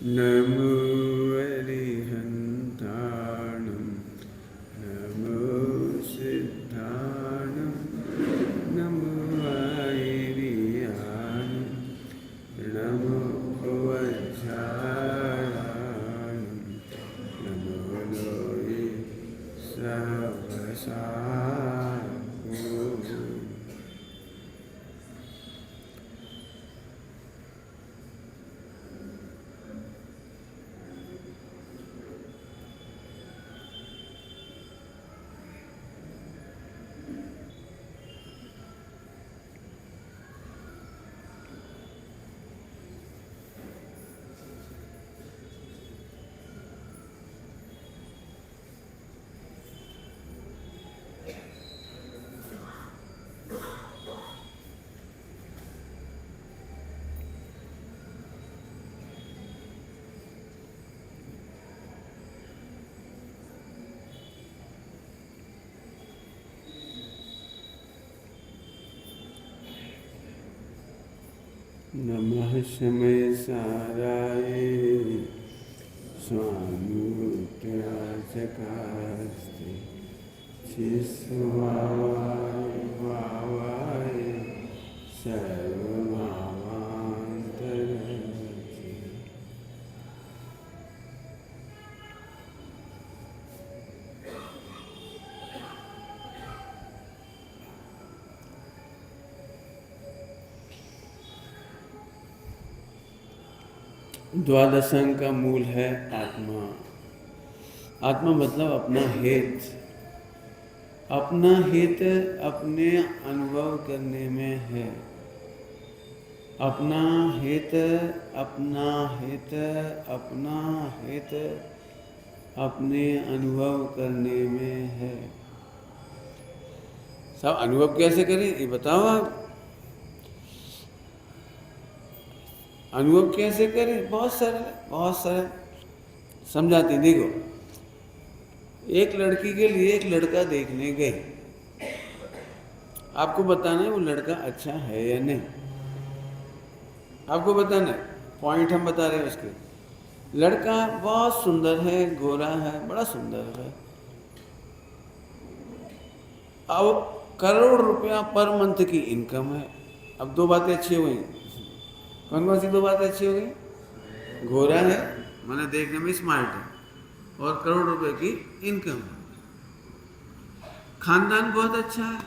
नमो अरिहन्ताणं नमो सिद्धाणं नमो आयर्याणं नमो वज्रायाणं नमो लोये सहस्राणं। नमः समय साराय स्वानुत्याचकास्ते शिस्वावाय वावाय सर्वभावान्तरचे। द्वादशांग का मूल है आत्मा। आत्मा मतलब अपना हित। अपना हित अपने अनुभव करने में है। अपना हित अपना हित अपना हित अपने अनुभव करने में है। सब अनुभव कैसे करें ये बताओ आप। अनुभव कैसे करें? बहुत सरल समझाते हैं। देखो, एक लड़की के लिए एक लड़का देखने गए। आपको बताना है वो लड़का अच्छा है या नहीं। आपको बताना है, पॉइंट हम बता रहे हैं उसके। लड़का बहुत सुंदर है, गोरा है, बड़ा सुंदर है। अब करोड़ रुपया पर मंथ की इनकम है। अब दो बातें अच्छी हो गई। कौन कौन सी दो बातें अच्छी हो गई? गोरा है, मैंने देखने में स्मार्ट है, और करोड़ रुपए की इनकम है। खानदान बहुत अच्छा है।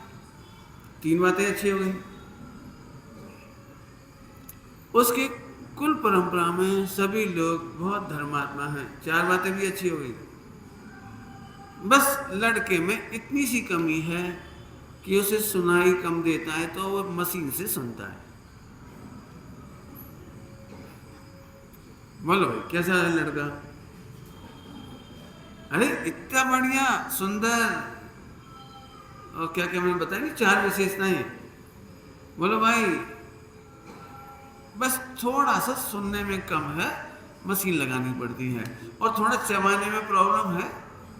तीन बातें अच्छी हो गई। उसके कुल परंपरा में सभी लोग बहुत धर्मात्मा हैं। चार बातें भी अच्छी हो गई। बस लड़के में इतनी सी कमी है कि उसे सुनाई कम देता है, तो वो मशीन से सुनता है। बोलो भाई, कैसा है लड़का? अरे इतना बढ़िया, सुंदर, और क्या क्या मैंने बताया नहीं, चार विशेषताएं। बोलो भाई, बस थोड़ा सा सुनने में कम है, मशीन लगानी पड़ती है। और थोड़ा चबाने में प्रॉब्लम है,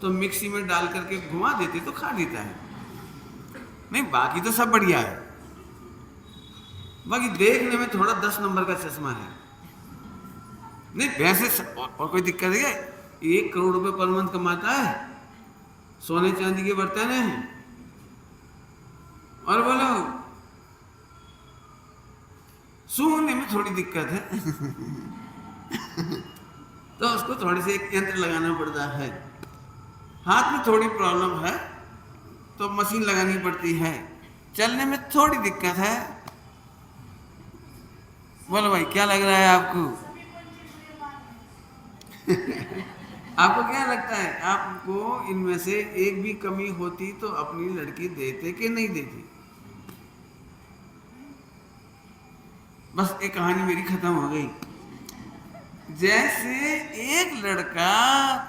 तो मिक्सी में डाल करके घुमा देते तो खा लेता है। नहीं, बाकी तो सब बढ़िया है। बाकी देखने में थोड़ा 10 नंबर का चश्मा है। नहीं वैसे और कोई दिक्कत है? 1 करोड़ रुपए पर मंथ कमाता है, सोने चांदी के बर्तन हैं, और बोलो सूंघने में थोड़ी दिक्कत है तो उसको थोड़ी सी एक यंत्र लगाना पड़ता है। हाथ में थोड़ी प्रॉब्लम है तो मशीन लगानी पड़ती है। चलने में थोड़ी दिक्कत है। बोलो भाई, क्या लग रहा है आपको? आपको क्या लगता है? आपको इनमें से एक भी कमी होती तो अपनी लड़की देते कि नहीं देती? बस एक कहानी मेरी खत्म हो गई। जैसे एक लड़का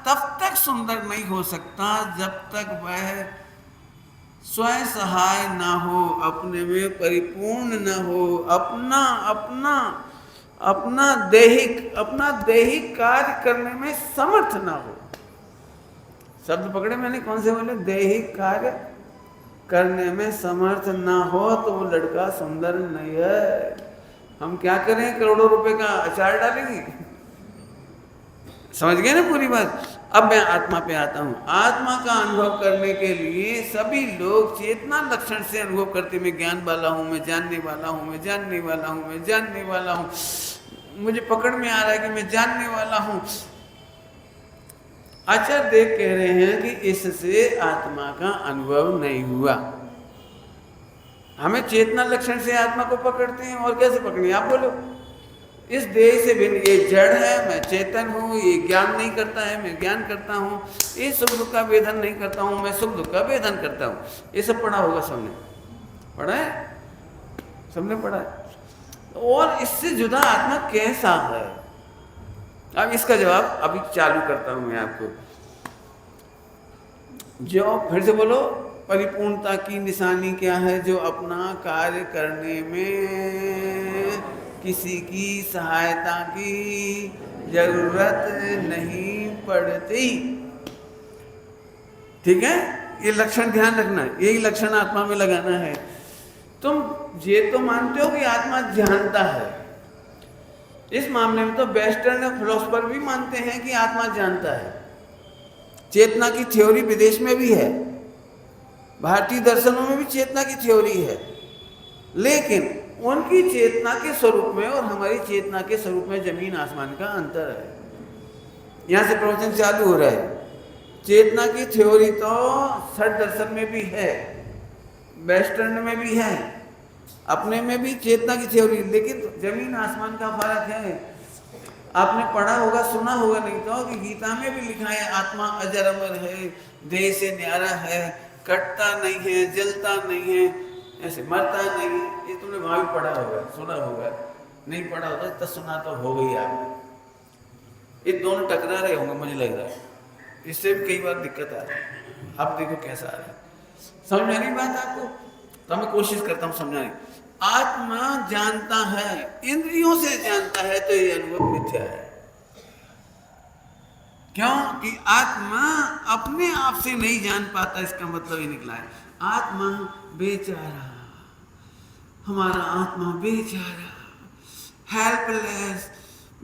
तब तक सुंदर नहीं हो सकता जब तक वह स्वयं सहाय ना हो, अपने में परिपूर्ण ना हो, अपना अपना अपना दैहिक कार्य करने में समर्थ ना हो। शब्द पकड़े मैंने, कौन से बोले? दैहिक कार्य करने में समर्थ ना हो तो वो लड़का सुंदर नहीं है। हम क्या करें, करोड़ों रुपए का अचार डालेंगे? समझ गए ना पूरी बात। अब मैं आत्मा पे आता हूँ। आत्मा का अनुभव करने के लिए सभी लोग चेतना लक्षण से अनुभव करते, मैं ज्ञान वाला हूँ, मैं जानने वाला हूँ, मैं जानने वाला हूँ, मैं जानने वाला हूँ, मुझे पकड़ में आ रहा है कि मैं जानने वाला हूँ। आचार्य देव कह रहे हैं कि इससे आत्मा का अनुभव नहीं हुआ। हमें चेतना लक्षण से आत्मा को पकड़ते हैं, और कैसे पकड़े आप बोलो? इस देह से भिन्न, ये जड़ है, मैं चेतन हूँ, ये ज्ञान नहीं करता है, मैं ज्ञान करता हूँ, ये सुख दुख का वेदन नहीं करता हूँ, मैं सुख दुख का वेदन करता हूँ। ये सब पढ़ा होगा सबने, पढ़ा है, सबने पढ़ा है। और इससे जुदा आत्मा कैसा है? अब इसका जवाब अभी चालू करता हूँ मैं आपको। जो फिर से बोलो, परिपूर्णता की निशानी क्या है? जो अपना कार्य करने में किसी की सहायता की जरूरत नहीं पड़ती। ठीक है, ये लक्षण ध्यान रखना, यही लक्षण आत्मा में लगाना है। तुम ये तो मानते हो कि आत्मा जानता है, इस मामले में तो वेस्टर्न फिलोसफर भी मानते हैं कि आत्मा जानता है। चेतना की थ्योरी विदेश में भी है, भारतीय दर्शनों में भी चेतना की थ्योरी है, लेकिन उनकी चेतना के स्वरूप में और हमारी चेतना के स्वरूप में जमीन आसमान का अंतर है। यहाँ से प्रवचन चालू हो रहा है। चेतना की थ्योरी तो षट दर्शन में भी है, वेस्टर्न में भी है, अपने में भी चेतना की थ्योरी, लेकिन जमीन आसमान का फर्क है। आपने पढ़ा होगा, सुना होगा नहीं तो, कि गीता में भी लिखा है आत्मा अजर अमर है, देह से न्यारा है, कटता नहीं है, जलता नहीं है, ऐसे मरता नहीं है। ये तुमने वहां भी पढ़ा होगा, सुना होगा, नहीं पढ़ा होगा तो सुना तो हो गई आपने। ये दोनों टकरा रहे होंगे मुझे लग रहा है, इससे भी कई बार दिक्कत आ रही है। अब देखो कैसा आ रहा है, समझ में नहीं बात आपको? तो मैं कोशिश करता हूँ समझाने। आत्मा जानता है, इंद्रियों से जानता है, तो ये अनुभव मिथ्या है। क्यों? कि आत्मा अपने आप से नहीं जान पाता, इसका मतलब ये निकला है। आत्मा बेचारा, हमारा आत्मा बेचारा, हेल्पलेस,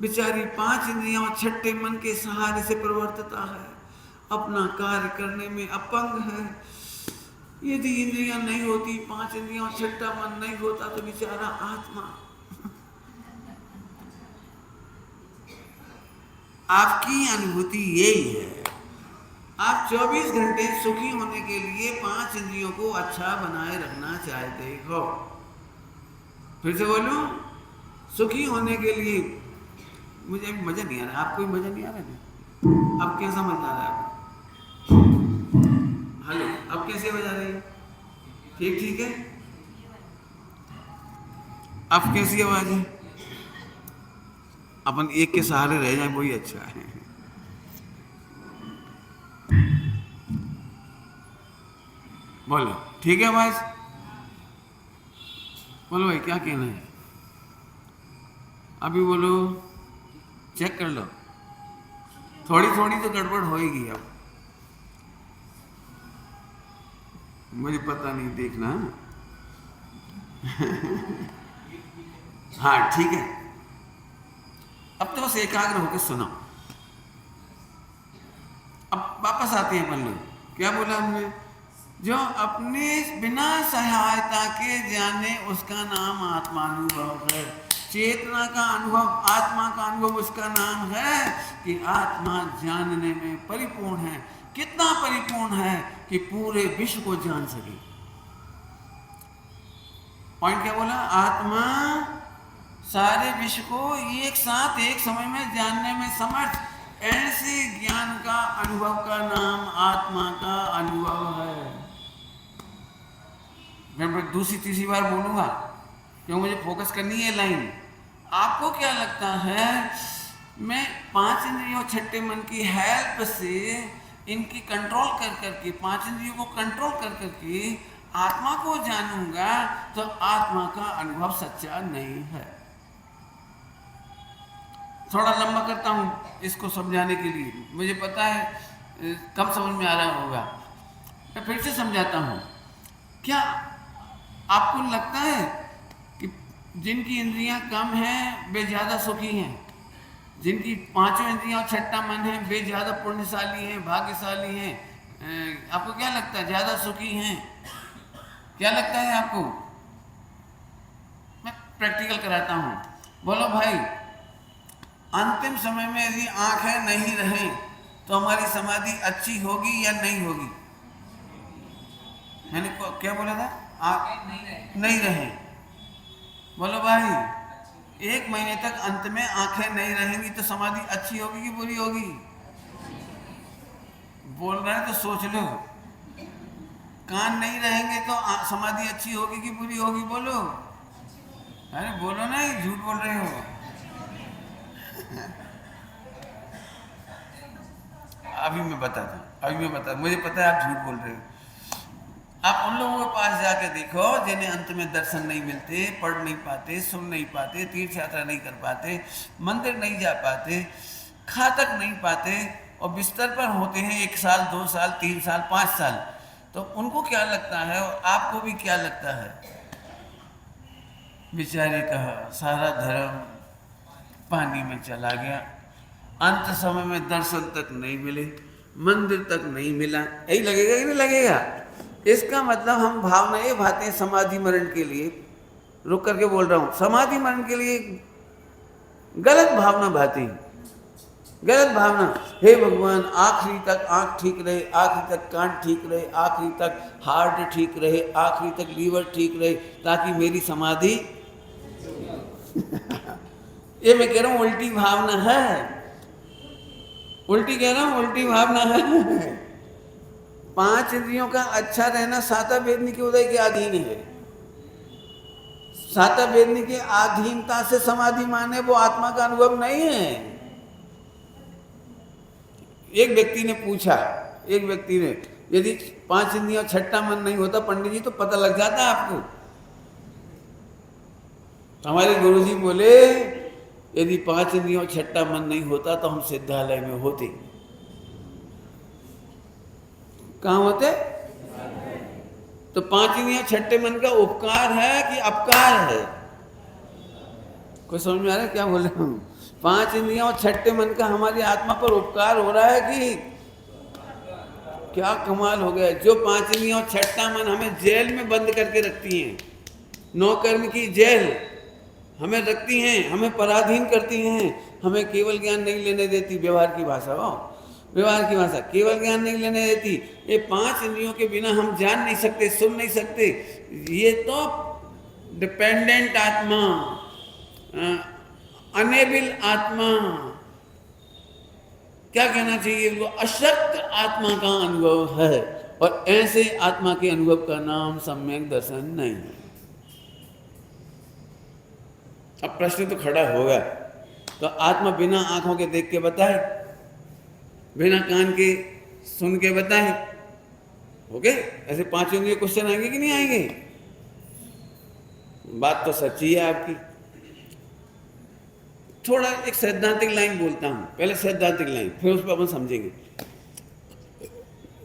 बेचारी 5 इंद्रियां और 6ठे मन के सहारे से प्रवर्तता है, अपना कार्य करने में अपंग है। यदि इंद्रियां नहीं होती, 5 इंद्रियां और 6ठा मन नहीं होता, तो बेचारा आत्मा। आपकी अनुभूति यही है। आप 24 घंटे सुखी होने के लिए 5 इंद्रियों को अच्छा बनाए रखना चाहते हो। फिर से बोलूं, सुखी होने के लिए, मुझे मजा नहीं आ रहा, आपको भी मजा नहीं आ रहा? अब कैसा मजा आ रहा है? हेलो, अब कैसे बजा रही है? ठीक ठीक है। अब कैसी आवाज है? अपन एक के सहारे रह जाए वही अच्छा है। बोलो, ठीक है आवाज? बोलो भाई, क्या कहना है? अभी बोलो, चेक कर लो, थोड़ी थोड़ी तो गड़बड़ होएगी। अब मुझे पता नहीं, देखना। हाँ ठीक है, अब तो बस एकाग्र होकर सुनो। अब वापस आते हैं अपन लोग, क्या बोला हमने? जो अपने बिना सहायता के जाने, उसका नाम आत्मानुभव है। चेतना का अनुभव, आत्मा का अनुभव, उसका नाम है कि आत्मा जानने में परिपूर्ण है। कितना परिपूर्ण है? कि पूरे विश्व को जान सके। पॉइंट क्या बोला? आत्मा सारे विश्व को एक साथ एक समय में जानने में समर्थ। ऐसे ज्ञान का अनुभव का नाम आत्मा का अनुभव है। मैं दूसरी तीसरी बार बोलूंगा क्यों, मुझे फोकस करनी है लाइन। आपको क्या लगता है मैं 5 इंद्रियों 6ठे मन की हेल्प से इनकी कंट्रोल कर करके, 5 इंद्रियों को कंट्रोल कर करके आत्मा को जानूंगा तो आत्मा का अनुभव सच्चा नहीं है? थोड़ा लंबा करता हूँ इसको समझाने के लिए, मुझे पता है कम समझ में आ रहा होगा, मैं फिर से समझाता हूँ। क्या आपको लगता है कि जिनकी इंद्रियां कम हैं वे ज़्यादा सुखी हैं, जिनकी पांचों इंद्रियां और छठा मन है वे ज़्यादा पुण्यशाली हैं, भाग्यशाली हैं। आपको क्या लगता है, ज़्यादा सुखी हैं? क्या लगता है आपको? मैं प्रैक्टिकल कराता हूँ। बोलो भाई, अंतिम समय में यदि आंखें नहीं रहें तो हमारी समाधि अच्छी होगी या नहीं होगी? मैंने क्या बोला था? आंखें नहीं रहे। बोलो भाई, 1 महीने तक अंत में आंखें नहीं रहेंगी तो समाधि अच्छी होगी कि बुरी होगी? बोल रहे हैं तो सोच लो। कान नहीं रहेंगे तो समाधि अच्छी होगी कि बुरी होगी? बोलो। अरे बोलो ना, ये झूठ बोल रहे हो। अभी मैं बताता हूँ, मुझे पता है आप झूठ बोल रहे हो। आप उन लोगों के पास जाके देखो जिन्हें अंत में दर्शन नहीं मिलते, पढ़ नहीं पाते, सुन नहीं पाते, तीर्थ यात्रा नहीं कर पाते, मंदिर नहीं जा पाते, खा तक नहीं पाते और बिस्तर पर होते हैं 1 साल, 2 साल, 3 साल, 5 साल, तो उनको क्या लगता है और आपको भी क्या लगता है? बेचारे का सारा धर्म पानी में चला गया, अंत समय में दर्शन तक नहीं मिले, मंदिर तक नहीं मिला। यही लगेगा कि नहीं लगेगा? इसका मतलब हम भावना ये भाते हैं समाधि मरण के लिए, रुक करके बोल रहा हूँ, समाधि मरण के लिए गलत भावना भाती, गलत भावना। हे भगवान, आखिरी तक आँख ठीक रहे, आखिरी तक कान ठीक रहे, आखिरी तक हार्ट ठीक रहे, आखिरी तक लीवर ठीक रहे, ताकि मेरी समाधि ये मैं कह रहा हूँ उल्टी भावना है, उल्टी कह रहा हूँ, उल्टी भावना है। 5 इंद्रियों का अच्छा रहना साता वेदनी के उदय के अधीन है। साता वेदनी के अधीनता से समाधि माने वो आत्मा का अनुभव नहीं है। एक व्यक्ति ने पूछा, यदि 5 इंद्रियों छठा मन नहीं होता पंडित जी तो पता लग जाता है आपको? हमारे गुरुजी बोले यदि 5 इंद्रियों छठा मन नहीं होता तो हम सिद्धालय में होते। कहाँ होते? तो 5 इंद्रियों छठे मन का उपकार है कि अपकार है? कोई समझ में आ रहा है क्या बोल रहा हूँ? 5 इंद्रियों और छठे मन का हमारी आत्मा पर उपकार हो रहा है कि क्या? कमाल हो गया। जो 5 इंद्रियों और छठा मन हमें जेल में बंद करके रखती हैं, 9 कर्म की जेल हमें रखती हैं, हमें पराधीन करती हैं, हमें केवल ज्ञान नहीं लेने देती। व्यवहार की भाषा हो, व्यवहार की भाषा, केवल ज्ञान नहीं लेने देती। ये 5 इंद्रियों के बिना हम जान नहीं सकते, सुन नहीं सकते। ये तो डिपेंडेंट आत्मा, अनेबल आत्मा, क्या कहना चाहिए, वो अशक्त आत्मा का अनुभव है। और ऐसे आत्मा के अनुभव का नाम सम्यक दर्शन नहीं है। अब प्रश्न तो खड़ा होगा, तो आत्मा बिना आंखों के देख के बताए, बिना कान के सुन के बताए, ओके? ऐसे 5 इंद्रिय क्वेश्चन आएंगे कि नहीं आएंगे? बात तो सच्ची है आपकी। थोड़ा एक सैद्धांतिक लाइन बोलता हूं, पहले सैद्धांतिक लाइन, फिर उस पर अपन समझेंगे।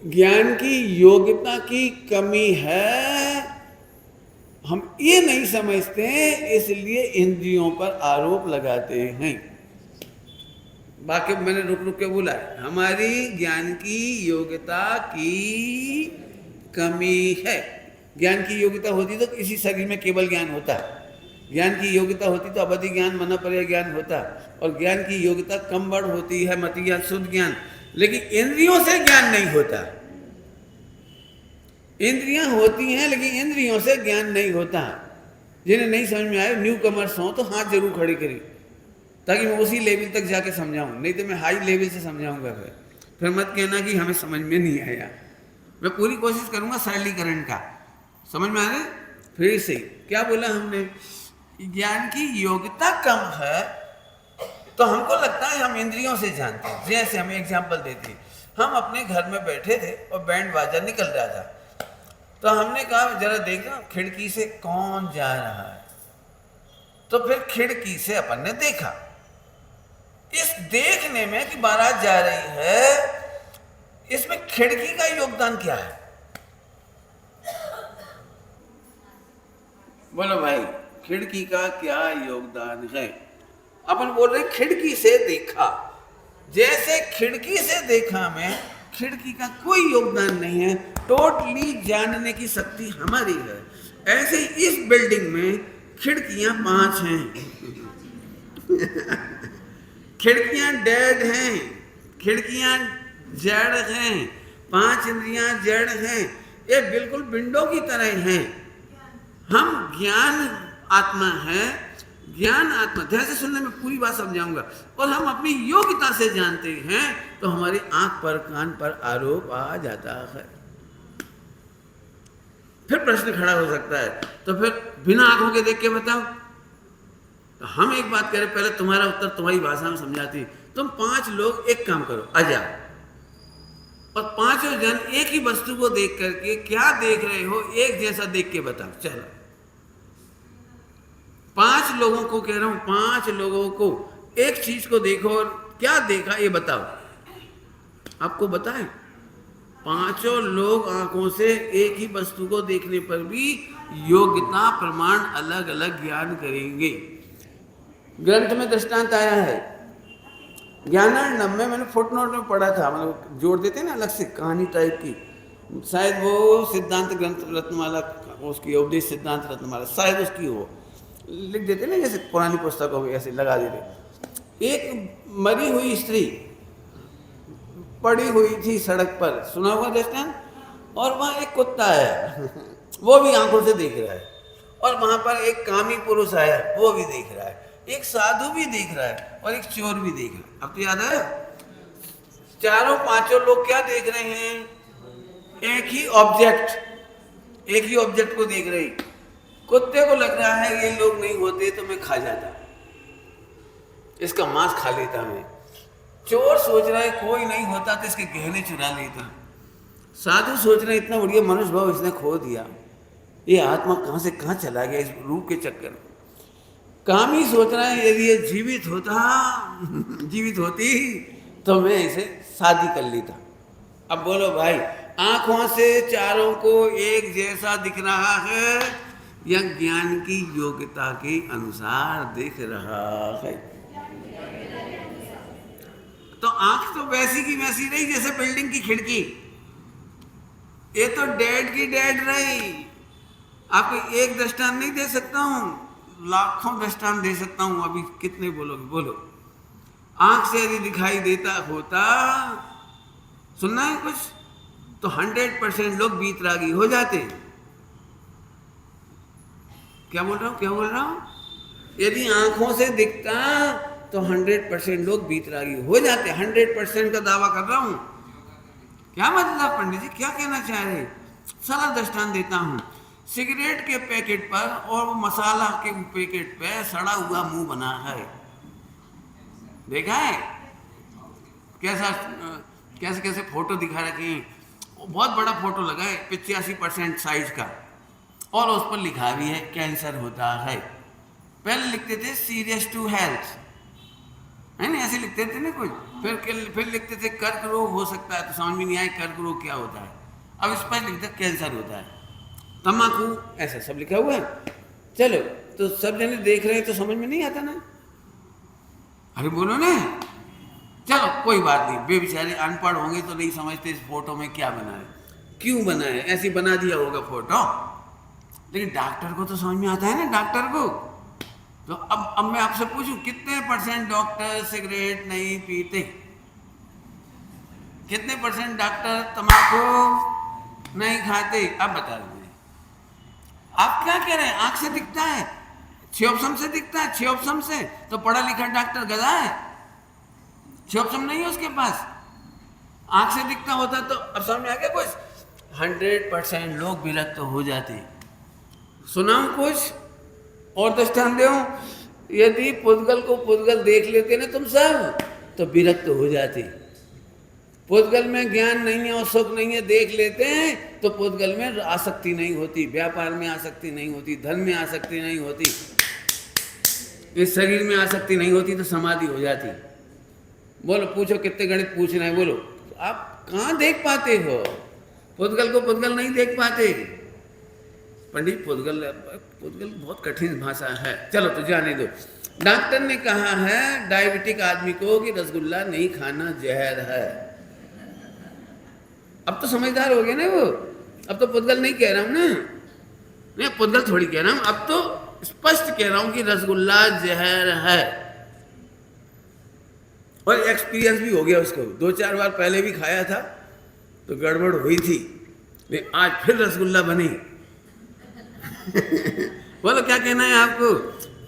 ज्ञान की योग्यता की कमी है, हम ये नहीं समझते, इसलिए इंद्रियों पर आरोप लगाते हैं। बाकी मैंने रुक रुक के बोला है, हमारी ज्ञान की योग्यता की कमी है। ज्ञान की योग्यता होती तो इसी शरीर में केवल ज्ञान होता, ज्ञान की योग्यता होती तो अवधि ज्ञान, मना पर्याय ज्ञान होता, और ज्ञान की योग्यता कम बढ़ होती है, मति ज्ञान, शुद्ध ज्ञान। लेकिन इंद्रियों से ज्ञान नहीं होता। इंद्रियां होती हैं लेकिन इंद्रियों से ज्ञान नहीं होता। जिन्हें नहीं समझ में आए, न्यू कमर्स हो तो हाथ जरूर खड़े करें, ताकि मैं उसी लेवल तक जाके समझाऊं, नहीं तो मैं हाई लेवल से समझाऊंगा। फिर मत कहना कि हमें समझ में नहीं आया। मैं पूरी कोशिश करूंगा सरलीकरण का। समझ में आ रहा है? फिर से क्या बोला हमने? ज्ञान की योग्यता कम है तो हमको लगता है हम इंद्रियों से जानते हैं। जैसे हमें एग्जाम्पल देते हैं, हम अपने घर में बैठे थे और बैंड बाजा निकल रहा था, तो हमने कहा जरा देखना खिड़की से कौन जा रहा है। तो फिर खिड़की से अपन ने देखा। इस देखने में कि बारात जा रही है, इसमें खिड़की का योगदान क्या है? बोलो भाई, खिड़की का क्या योगदान है। अपन बोल रहे खिड़की से देखा, जैसे खिड़की से देखा मैं, खिड़की का कोई योगदान नहीं है, टोटली जानने की शक्ति हमारी है। ऐसे ही इस बिल्डिंग में खिड़कियां 5 हैं खिड़कियां डेड हैं, खिड़कियां जड़ हैं, 5 इंद्रियां जड़ हैं, ये बिल्कुल विंडो की तरह हैं। हम ज्ञान आत्मा है, ज्ञान आत्मा, ध्यान से सुनने में पूरी बात समझाऊंगा। और हम अपनी योग्यता से जानते हैं तो हमारी आंख पर कान पर आरोप आ जाता है। फिर प्रश्न खड़ा हो सकता है, तो फिर बिना आंखों के देख के बताओ। तो हम एक बात करें, पहले तुम्हारा उत्तर तुम्हारी भाषा में समझाती। तुम 5 लोग एक काम करो, आ जाओ, और 5 जन एक ही वस्तु को देख करके क्या देख रहे हो एक जैसा देख के बताओ। चलो 5 लोगों को कह रहा हूं, 5 लोगों को एक चीज को देखो और क्या देखा ये बताओ। आपको बताएं, 5 लोग आंखों से एक ही वस्तु को देखने पर भी योग्यता प्रमाण अलग अलग ज्ञान करेंगे। ग्रंथ में दृष्टांत आया है, ज्ञानार्णव में, मैंने फुटनोट में पढ़ा था, मतलब जोड़ देते हैं ना अलग से कहानी टाइप की, शायद वो सिद्धांत ग्रंथ रत्नमाला, उसकी उपदेश सिद्धांत रत्नमाला, शायद उसकी हो, लिख देते ना जैसे पुरानी पुस्तकों में ऐसे लगा देते। एक मरी हुई स्त्री पड़ी हुई थी सड़क पर, सुना हुआ दृष्टांत, और वहाँ एक कुत्ता है वो भी आंखों से देख रहा है, और वहाँ पर एक कामी पुरुष आया वो भी देख रहा है, एक साधु भी देख रहा है, और एक चोर भी देख रहा है। अब तो याद है, चारों 5 लोग क्या देख रहे हैं? एक ही ऑब्जेक्ट, एक ही ऑब्जेक्ट को देख रहे। कुत्ते को लग रहा है ये लोग नहीं होते तो मैं खा जाता, इसका मांस खा लेता मैं। चोर सोच रहा है कोई नहीं होता तो इसके गहने चुरा लेता। साधु सोच रहे इतना बढ़िया मनुष्य भाव इसने खो दिया, ये आत्मा कहां से कहां चला गया इस रूप के चक्कर में। कामी सोच रहा है यदि ये जीवित होती तो मैं इसे शादी कर लेता। अब बोलो भाई, आंखों से चारों को एक जैसा दिख रहा है या ज्ञान की योग्यता के अनुसार दिख रहा है? तो आंख तो वैसी की वैसी रही जैसे बिल्डिंग की खिड़की, ये तो डेड की डेड रही। आपको एक दृष्टांत नहीं दे सकता हूं, लाखों दृष्टांत दे सकता हूं, अभी कितने बोलोगे बोलो। आंख से यदि दिखाई देता होता, सुनना है कुछ, तो 100% लोग बीतरागी हो जाते। क्या बोल रहा हूं? यदि आंखों से दिखता तो 100% लोग बीतरागी हो जाते। 100% का दावा कर रहा हूं। क्या मतलब पंडित जी, क्या कहना चाह रहे? सारा दृष्टांत देता हूं। सिगरेट के पैकेट पर और वो मसाला के पैकेट पे सड़ा हुआ मुंह बना है, देखा है? कैसे कैसे फोटो दिखा रखे हैं, बहुत बड़ा फोटो लगा है 85% साइज का, और उस पर लिखा भी है कैंसर होता है। पहले लिखते थे सीरियस टू हेल्थ, है ना, ऐसे लिखते थे ना कुछ, फिर लिखते थे कर्क रोग हो सकता है, तो समझ में नहीं आया कर्क रोग क्या होता है। अब इस पर लिखते कैंसर होता है, तम्बाकू, ऐसा सब लिखा हुआ है। चलो, तो सब जने देख रहे हैं तो समझ में नहीं आता ना, अरे बोलो ना। चलो कोई बात नहीं, बेचारे अनपढ़ होंगे तो नहीं समझते इस फोटो में क्या बना है, क्यों बना है, ऐसे बना दिया होगा फोटो। लेकिन डॉक्टर को तो समझ में आता है ना, डॉक्टर को। तो अब मैं आपसे पूछूं, कितने % डॉक्टर सिगरेट नहीं पीते? कितने % डॉक्टर तंबाकू नहीं खाते? अब बता दीजिए, आप क्या कह रहे हैं? आंख से दिखता है, 6 ऑप्शन से दिखता है, 6 ऑप्शन से तो पढ़ा लिखा डॉक्टर गधा है, 6 ऑप्शन नहीं है उसके पास। आंख से दिखता होता तो अब समझ में आ गया कुछ? 100% लोग विरक्त हो जाते। सुनाऊं कुछ और दृष्टांत दूं? यदि पुद्गल को पुद्गल देख लेते ना तुम सब तो विरक्त हो जाते। पुद्गल में ज्ञान नहीं है और सुख नहीं है, देख लेते हैं तो पुद्गल में आसक्ति नहीं होती, व्यापार में आसक्ति नहीं होती, धन में आसक्ति नहीं होती, इस शरीर में आसक्ति नहीं होती, तो समाधि हो जाती। बोलो, पूछो कितने गणित पूछना है, बोलो। आप कहाँ देख पाते हो? पुद्गल को पुद्गल नहीं देख पाते। पंडित पुद्गल बहुत कठिन भाषा है, चलो तो जाने दो। डॉक्टर ने कहा है डायबिटिक आदमी को कि रसगुल्ला नहीं खाना, जहर है। अब तो समझदार हो गए ना वो, अब तो पुद्गल नहीं कह रहा हूं ना, मैं पुद्गल थोड़ी कह रहा हूं, अब तो स्पष्ट कह रहा हूं कि रसगुल्ला जहर है। और एक्सपीरियंस भी हो गया उसको, 2-4 बार पहले भी खाया था तो गड़बड़ हुई थी, आज फिर रसगुल्ला बनी। बोलो क्या कहना है आपको?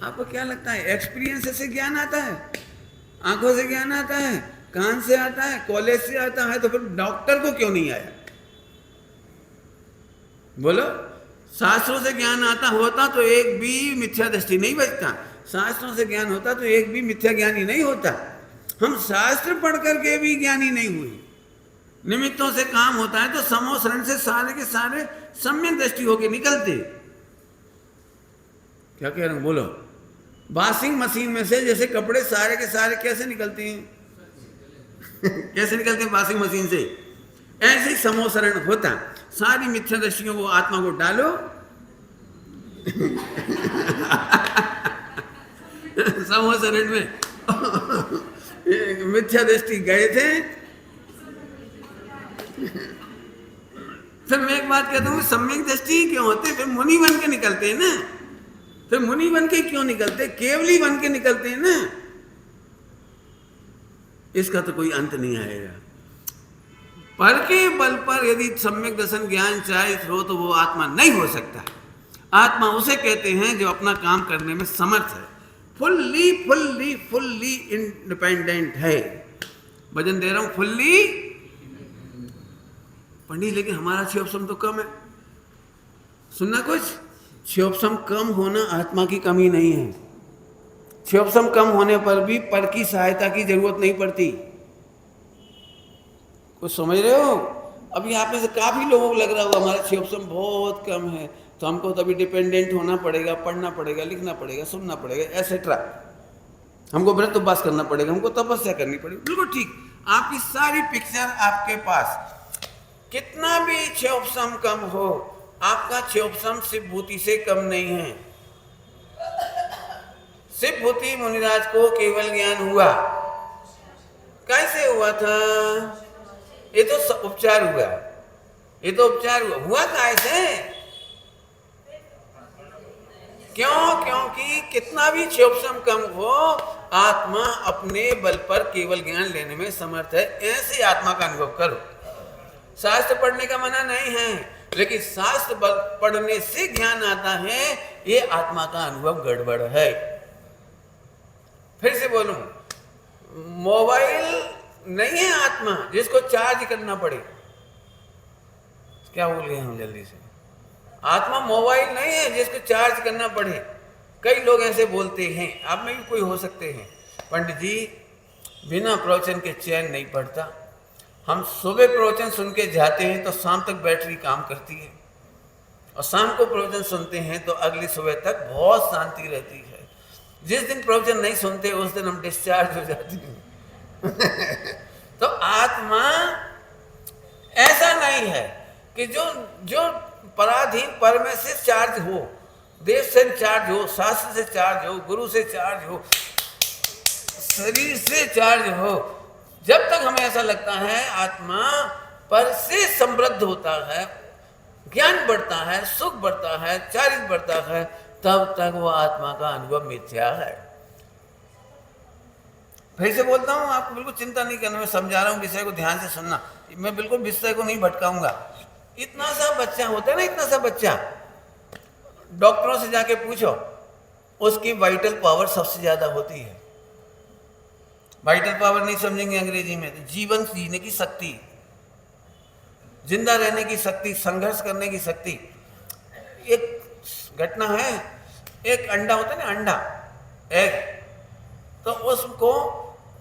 आपको क्या लगता है एक्सपीरियंस से ज्ञान आता है? आंखों से ज्ञान आता है, कान से आता है, कॉलेज से आता है, तो फिर डॉक्टर को क्यों नहीं आया? बोलो, शास्त्रों से ज्ञान आता होता तो एक भी मिथ्या दृष्टि नहीं बचता, शास्त्रों से ज्ञान होता तो एक भी मिथ्या ज्ञानी नहीं होता। हम शास्त्र पढ़ करके भी ज्ञानी नहीं हुए, निमित्तों से काम होता है तो समोसरण से सारे के सारे सम्यक दृष्टि होके निकलते। क्या कह रहा हूं बोलो? वॉशिंग मशीन में से जैसे कपड़े सारे के सारे कैसे निकलते हैं कैसे निकलते हैं वॉशिंग मशीन से, ऐसे ही समोसरण होता। सारी मिथ्या दृष्टियों को आत्मा को डालो समोसरण में मिथ्या दृष्टि गए थे। फिर मैं एक बात कहता हूँ, सम्यक दृष्टि क्यों होते? फिर मुनि बन के निकलते हैं ना, फिर मुनि बन के क्यों निकलते? केवली बन के निकलते हैं ना। इसका तो कोई अंत नहीं आएगा। पर के बल पर यदि सम्यक दर्शन ज्ञान चाहिए हो तो वो आत्मा नहीं हो सकता। आत्मा उसे कहते हैं जो अपना काम करने में समर्थ है, फुल्ली फुल्ली फुल्ली इंडिपेंडेंट है। भजन दे रहा हूं फुल्ली पंडित, लेकिन हमारा क्षोभसम तो कम है। सुनना कुछ, क्षोभसम कम होना आत्मा की कमी नहीं है। क्षोभसम कम होने पर भी पर की सहायता की जरूरत नहीं पड़ती। कुछ समझ रहे हो? अब यहाँ पे से काफी लोगों को लग रहा होगा हमारा क्षोभसम बहुत कम है, तो हमको तभी डिपेंडेंट होना पड़ेगा, पढ़ना पड़ेगा, लिखना पड़ेगा, सुनना पड़ेगा, एसेट्रा, हमको व्रत उपवास करना पड़ेगा, हमको तपस्या करनी पड़ेगी। बिल्कुल ठीक, आपकी सारी पिक्चर आपके पास। कितना भी क्षोभसम कम हो, आपका क्षोभसम शिवभूति से कम नहीं है। शिवभूति मुनिराज को केवल ज्ञान हुआ, कैसे हुआ था? ये तो उपचार हुआ, ये तो उपचार हुआ कैसे? क्यों? क्योंकि कितना भी क्षोभसम कम हो, आत्मा अपने बल पर केवल ज्ञान लेने में समर्थ है। ऐसे आत्मा का अनुभव करो। शास्त्र पढ़ने का मना नहीं है, लेकिन शास्त्र पढ़ने से ज्ञान आता है, ये आत्मा का अनुभव गड़बड़ है। फिर से बोलूं, मोबाइल नहीं है आत्मा जिसको चार्ज करना पड़े। क्या बोल गए हम जल्दी से? आत्मा मोबाइल नहीं है जिसको चार्ज करना पड़े। कई लोग ऐसे बोलते हैं, आप में भी कोई हो सकते हैं, पंडित जी बिना प्रवचन के चैन नहीं पड़ता। हम सुबह प्रवचन सुन के जाते हैं तो शाम तक बैटरी काम करती है, और शाम को प्रवचन सुनते हैं तो अगली सुबह तक बहुत शांति रहती है। जिस दिन प्रवचन नहीं सुनते उस दिन हम डिस्चार्ज हो जाते हैं। तो आत्मा ऐसा नहीं है कि जो पराधीन पर में से चार्ज हो, देश से चार्ज हो, शास्त्र से चार्ज हो, गुरु से चार्ज हो, शरीर से चार्ज हो। जब तक हमें ऐसा लगता है आत्मा पर से समृद्ध होता है, ज्ञान बढ़ता है, सुख बढ़ता है, चारित्र बढ़ता है, तब तक वो आत्मा का अनुभव मिथ्या है। फिर से बोलता हूँ, आपको बिल्कुल चिंता नहीं करना, मैं समझा रहा हूँ, विषय को ध्यान से सुनना, मैं बिल्कुल विषय को नहीं भटकाऊंगा। इतना सा बच्चा होता है ना, इतना सा बच्चा, डॉक्टरों से जाके पूछो, उसकी वाइटल पावर सबसे ज्यादा होती है। वाइटल पावर नहीं समझेंगे अंग्रेजी में, तो जीवन जीने की शक्ति, जिंदा रहने की शक्ति, संघर्ष करने की शक्ति। एक घटना है, एक अंडा होता है ना, अंडा, एग, तो उसको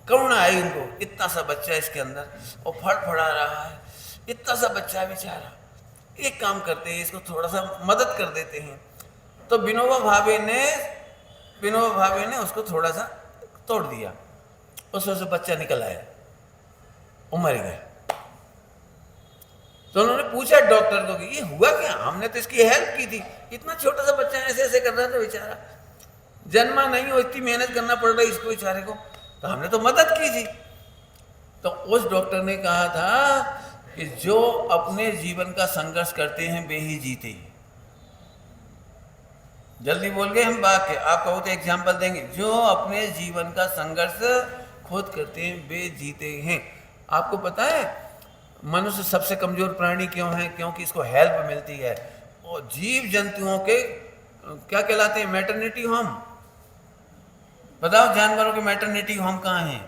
करुणा आई उनको, इतना सा बच्चा इसके अंदर और फड़फड़ा रहा है, इतना सा बच्चा बेचारा। एक काम करते हैं, इसको थोड़ा सा मदद कर देते हैं। तो विनोबा भावे ने उसको थोड़ा सा तोड़ दिया, उसमें से बच्चा निकल आया, वो मर गया। तो उन्होंने पूछा डॉक्टर को कि ये हुआ क्या, हमने तो इसकी हेल्प की थी, इतना छोटा सा बच्चा ऐसे ऐसे कर रहा था बेचारा, जन्मा नहीं हो, इतनी मेहनत करना पड़ रहा है इसको बेचारे को, तो हमने तो मदद की थी। तो उस डॉक्टर ने कहा था कि जो अपने जीवन का संघर्ष करते हैं वे ही जीते हैं। जल्दी बोल गए हम वाक्य, आप कहो तो एग्जाम्पल देंगे। जो अपने जीवन का संघर्ष खुद करते हैं वे जीते हैं। आपको पता है मनुष्य सबसे कमजोर प्राणी क्यों है? क्योंकि इसको हेल्प मिलती है। और जीव जंतुओं के क्या कहलाते हैं? Maternity home. बताओ जानवरों के मैटरनिटी होम कहाँ हैं?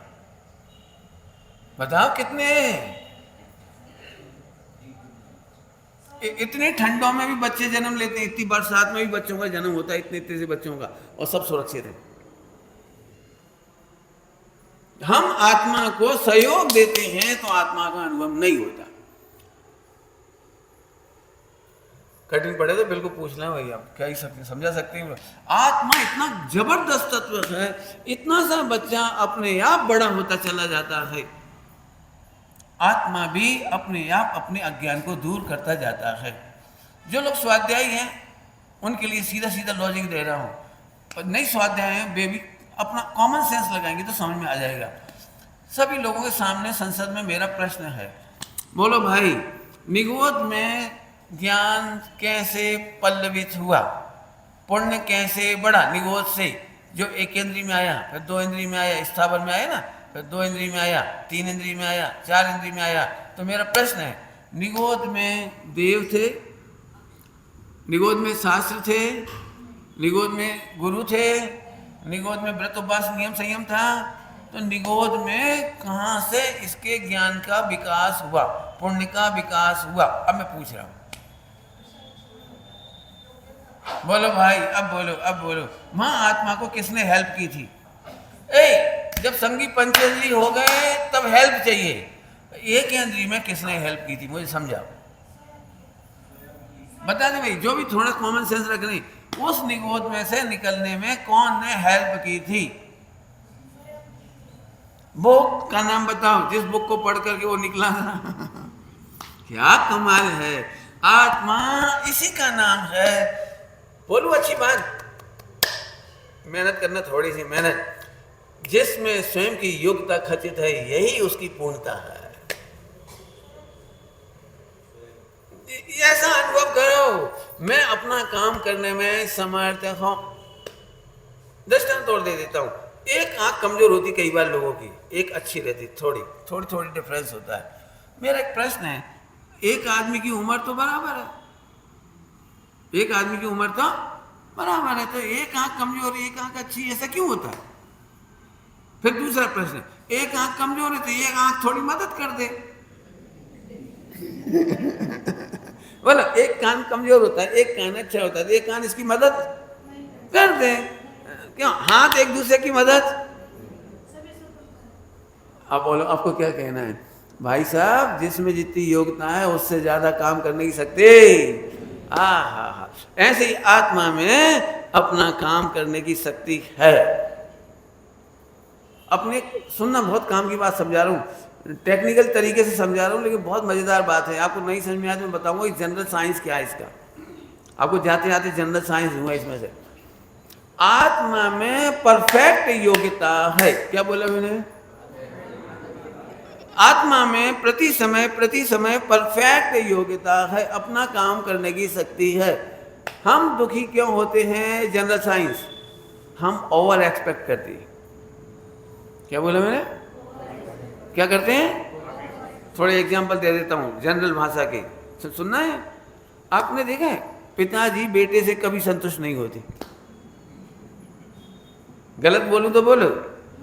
बताओ कितने हैं? इतनी ठंडों में भी बच्चे जन्म लेते हैं, इतनी बरसात में भी बच्चों का जन्म होता है, इतने इतने से बच्चों का, और सब सुरक्षित है। हम आत्मा को सहयोग देते हैं तो आत्मा का अनुभव नहीं होता। कठिन पड़े तो बिल्कुल पूछ लें भाई, आप क्या ही सकते, समझा सकते हैं। आत्मा इतना जबरदस्त तत्व है, इतना सा बच्चा अपने आप बड़ा होता चला जाता है। आत्मा भी अपने आप अपने अज्ञान को दूर करता जाता है। जो लोग स्वाध्यायी हैं उनके लिए सीधा सीधा लॉजिक दे रहा हूँ, और नहीं स्वाध्याय हैं वे भी अपना कॉमन सेंस लगाएंगे तो समझ में आ जाएगा। सभी लोगों के सामने संसद में मेरा प्रश्न है, बोलो भाई, निगोद में ज्ञान कैसे पल्लवित हुआ? पुण्य कैसे बढ़ा? निगोद से जो एक इंद्रिय में आया, फिर 2 इंद्रिय में आया, स्थावर में आया ना, फिर 2 इंद्रिय में आया, 3 इंद्रिय में आया, 4 इंद्रिय में आया। तो मेरा प्रश्न है, निगोद में देव थे, निगोद में शास्त्र थे, निगोद में गुरु थे, निगोद में व्रत उपवास नियम संयम था, तो निगोद में कहाँ से इसके ज्ञान का विकास हुआ, पुण्य का विकास हुआ? अब मैं पूछ रहा हूँ, बोलो भाई, अब बोलो, अब बोलो। वहाँ आत्मा को किसने हेल्प की थी? जब संगी पंचेंद्रिय हो गए तब हेल्प चाहिए, एक इंद्रिय में किसने हेल्प की थी? मुझे समझाओ, बता दे भाई। जो भी थोड़ा कॉमन सेंस रख रहे, उस निगोद में से निकलने में कौन ने हेल्प की थी? बुक का नाम बताओ, जिस बुक को पढ़ करके वो निकला क्या कमाल है। आत्मा इसी का नाम है। बोलू अच्छी बात, मेहनत करना, थोड़ी सी मेहनत, जिसमें स्वयं की योग्यता खचित है यही उसकी पूर्णता है। ऐसा अनुभव करो, मैं अपना काम करने में समर्थ हूं। दृष्टांत तौर दे देता हूं, एक आंख कमजोर होती कई बार लोगों की, एक अच्छी रहती, थोड़ी डिफरेंस होता है। मेरा एक प्रश्न है, एक आदमी की उम्र तो बराबर है, एक आदमी की उम्र तो बराबर है, तो एक आंख कमजोर एक आंख अच्छी, ऐसा क्यों होता है? फिर दूसरा प्रश्न, एक आंख कमजोर है तो एक आंख थोड़ी मदद कर दे बोलो, एक कान कमजोर होता है, एक कान अच्छा होता है, एक कान इसकी मदद कर दे। क्यों? हाथ एक दूसरे की मदद। अब बोलो, आपको क्या कहना है? भाई साहब, जिसमें जितनी योग्यता है उससे ज्यादा काम कर नहीं सकते। हा, ऐसे ही आत्मा में अपना काम करने की शक्ति है। अपने सुनना, बहुत काम की बात समझा रहा हूँ, टेक्निकल तरीके से समझा रहा हूँ, लेकिन बहुत मजेदार बात है। आपको नहीं समझ में आया तो मैं बताऊंगा जनरल साइंस क्या है इसका। आपको जाते जाते जनरल साइंस हुआ इसमें से। आत्मा में परफेक्ट योग्यता है। क्या बोला मैंने? आत्मा में प्रति समय परफेक्ट योग्यता है, अपना काम करने की शक्ति है। हम दुखी क्यों होते हैं? जनरल साइंस, हम ओवर एक्सपेक्ट करते हैं। क्या बोला मैंने? क्या करते हैं? थोड़े एग्जाम्पल दे देता हूँ जनरल भाषा के, सुनना है। आपने देखा है, पिताजी बेटे से कभी संतुष्ट नहीं होते। गलत बोलूं तो बोलो,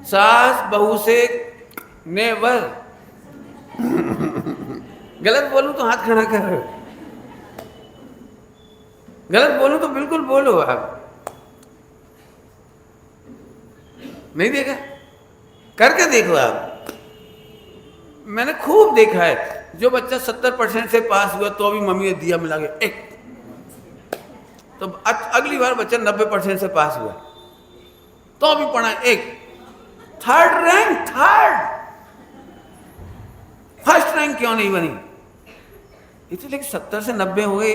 सास बहू से नेवर गलत बोलूं तो हाथ खड़ा कर, गलत बोलूं तो बिल्कुल बोलो। आप नहीं देखा? करके देखो आप। मैंने खूब देखा है, जो बच्चा 70% से पास हुआ तो भी मम्मी ने दिया मिला के एक, तो अगली बार बच्चा 90% से पास हुआ तो भी पढ़ा एक, थर्ड रैंक, फर्स्ट रैंक क्यों नहीं बनी? इतने, लेकिन 70 से 90 हो गए,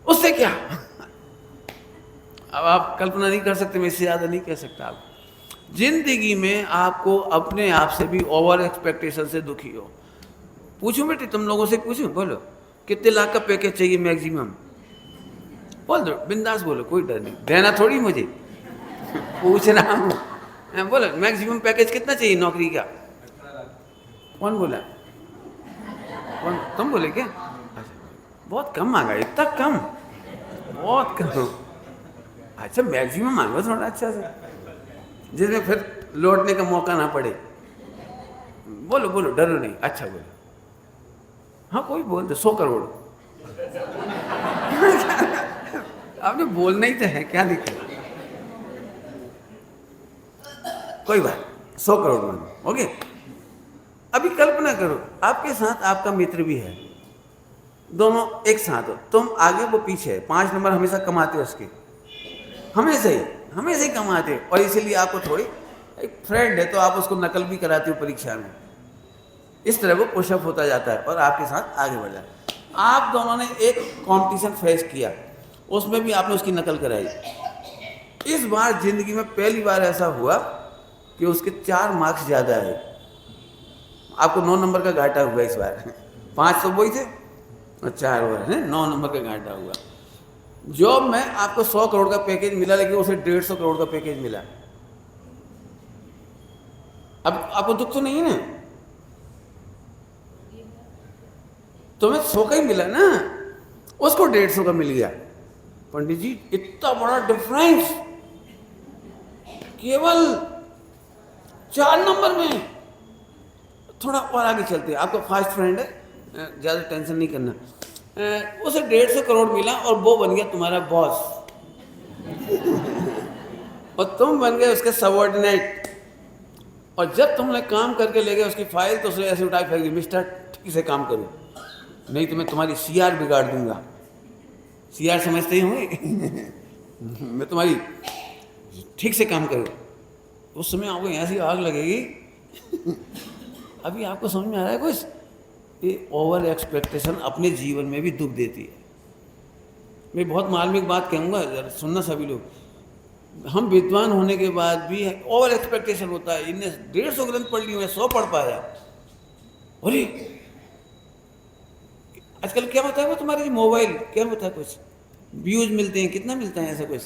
उससे क्या? अब आप कल्पना नहीं कर सकते, मैं इससे ज़्यादा नहीं कह सकता। आप जिंदगी में आपको अपने आप से भी ओवर एक्सपेक्टेशन से दुखी हो। पूछूं बेटे, तुम लोगों से पूछूं, बोलो कितने लाख का पैकेज चाहिए मैक्सिमम? बोल दो, बिंदास बोलो, कोई डर नहीं, देना थोड़ी मुझे, पूछ रहा हूँ। बोलो मैक्सिमम पैकेज कितना चाहिए नौकरी का? कौन बोला? कौन? तुम बोले क्या? बहुत कम मांगा, इतना कम? बहुत कम। अच्छा मैक्सिमम मांगो थोड़ा अच्छा से, जिसमें फिर लौटने का मौका ना पड़े। बोलो बोलो, डरो नहीं, अच्छा बोलो। हाँ कोई बोल दो, 100 करोड़। आपने बोलना ही तो है, क्या दिक्कत? कोई बात, 100 करोड़ मांगो, ओके। अभी कल्पना करो आपके साथ आपका मित्र भी है, दोनों एक साथ हो, तुम आगे वो पीछे, 5 नंबर हमेशा कमाते हो उसके, हमेशा ही कमाते हो, और इसीलिए आपको थोड़ी, एक फ्रेंड है तो आप उसको नकल भी कराते हो परीक्षा में, इस तरह वो पुशअप होता जाता है और आपके साथ आगे बढ़ जाता है। आप दोनों ने एक कंपटीशन फेस किया, उसमें भी आपने उसकी नकल कराई। इस बार जिंदगी में पहली बार ऐसा हुआ कि उसके 4 मार्क्स ज़्यादा है, आपको 9 नंबर का घाटा हुआ इस बार। 5 तो वही थे और 4 हुआ है, 9 नंबर का घाटा हुआ। जॉब में आपको 100 करोड़ का पैकेज मिला, लेकिन उसे 150 करोड़ का पैकेज मिला। अब आपको दुख तो नहीं है ना? तुम्हें 100 का ही मिला ना, उसको 150 का मिल गया। पंडित जी इतना बड़ा डिफरेंस केवल 4 नंबर में। थोड़ा और आगे चलते हैं, आपका फास्ट फ्रेंड है, ज़्यादा टेंशन नहीं करना, उसे 150 करोड़ मिला और वो बन गया तुम्हारा बॉस और तुम बन गए उसके सबऑर्डिनेट। और जब तुमने काम करके ले गए उसकी फाइल, तो उसे ऐसे उठाई फेंक दी, मिस्टर ठीक से काम करो, नहीं तो मैं तुम्हारी CR बिगाड़ दूंगा। CR समझते ही होंगे मैं तुम्हारी ठीक से काम करो। उस समय आपको ऐसी आग लगेगी अभी आपको समझ में आ रहा है कुछ? ये ओवर एक्सपेक्टेशन अपने जीवन में भी दुख देती है। मैं बहुत मार्मिक बात कहूँगा, जरा सुनना सभी लोग। हम विद्वान होने के बाद भी ओवर एक्सपेक्टेशन होता है, इनने 150 ग्रंथ पढ़ ली, मैं 100 पढ़ पाया। अरे आजकल क्या होता है वो तुम्हारे मोबाइल, क्या होता है, कुछ व्यूज मिलते हैं, कितना मिलता है ऐसा कुछ,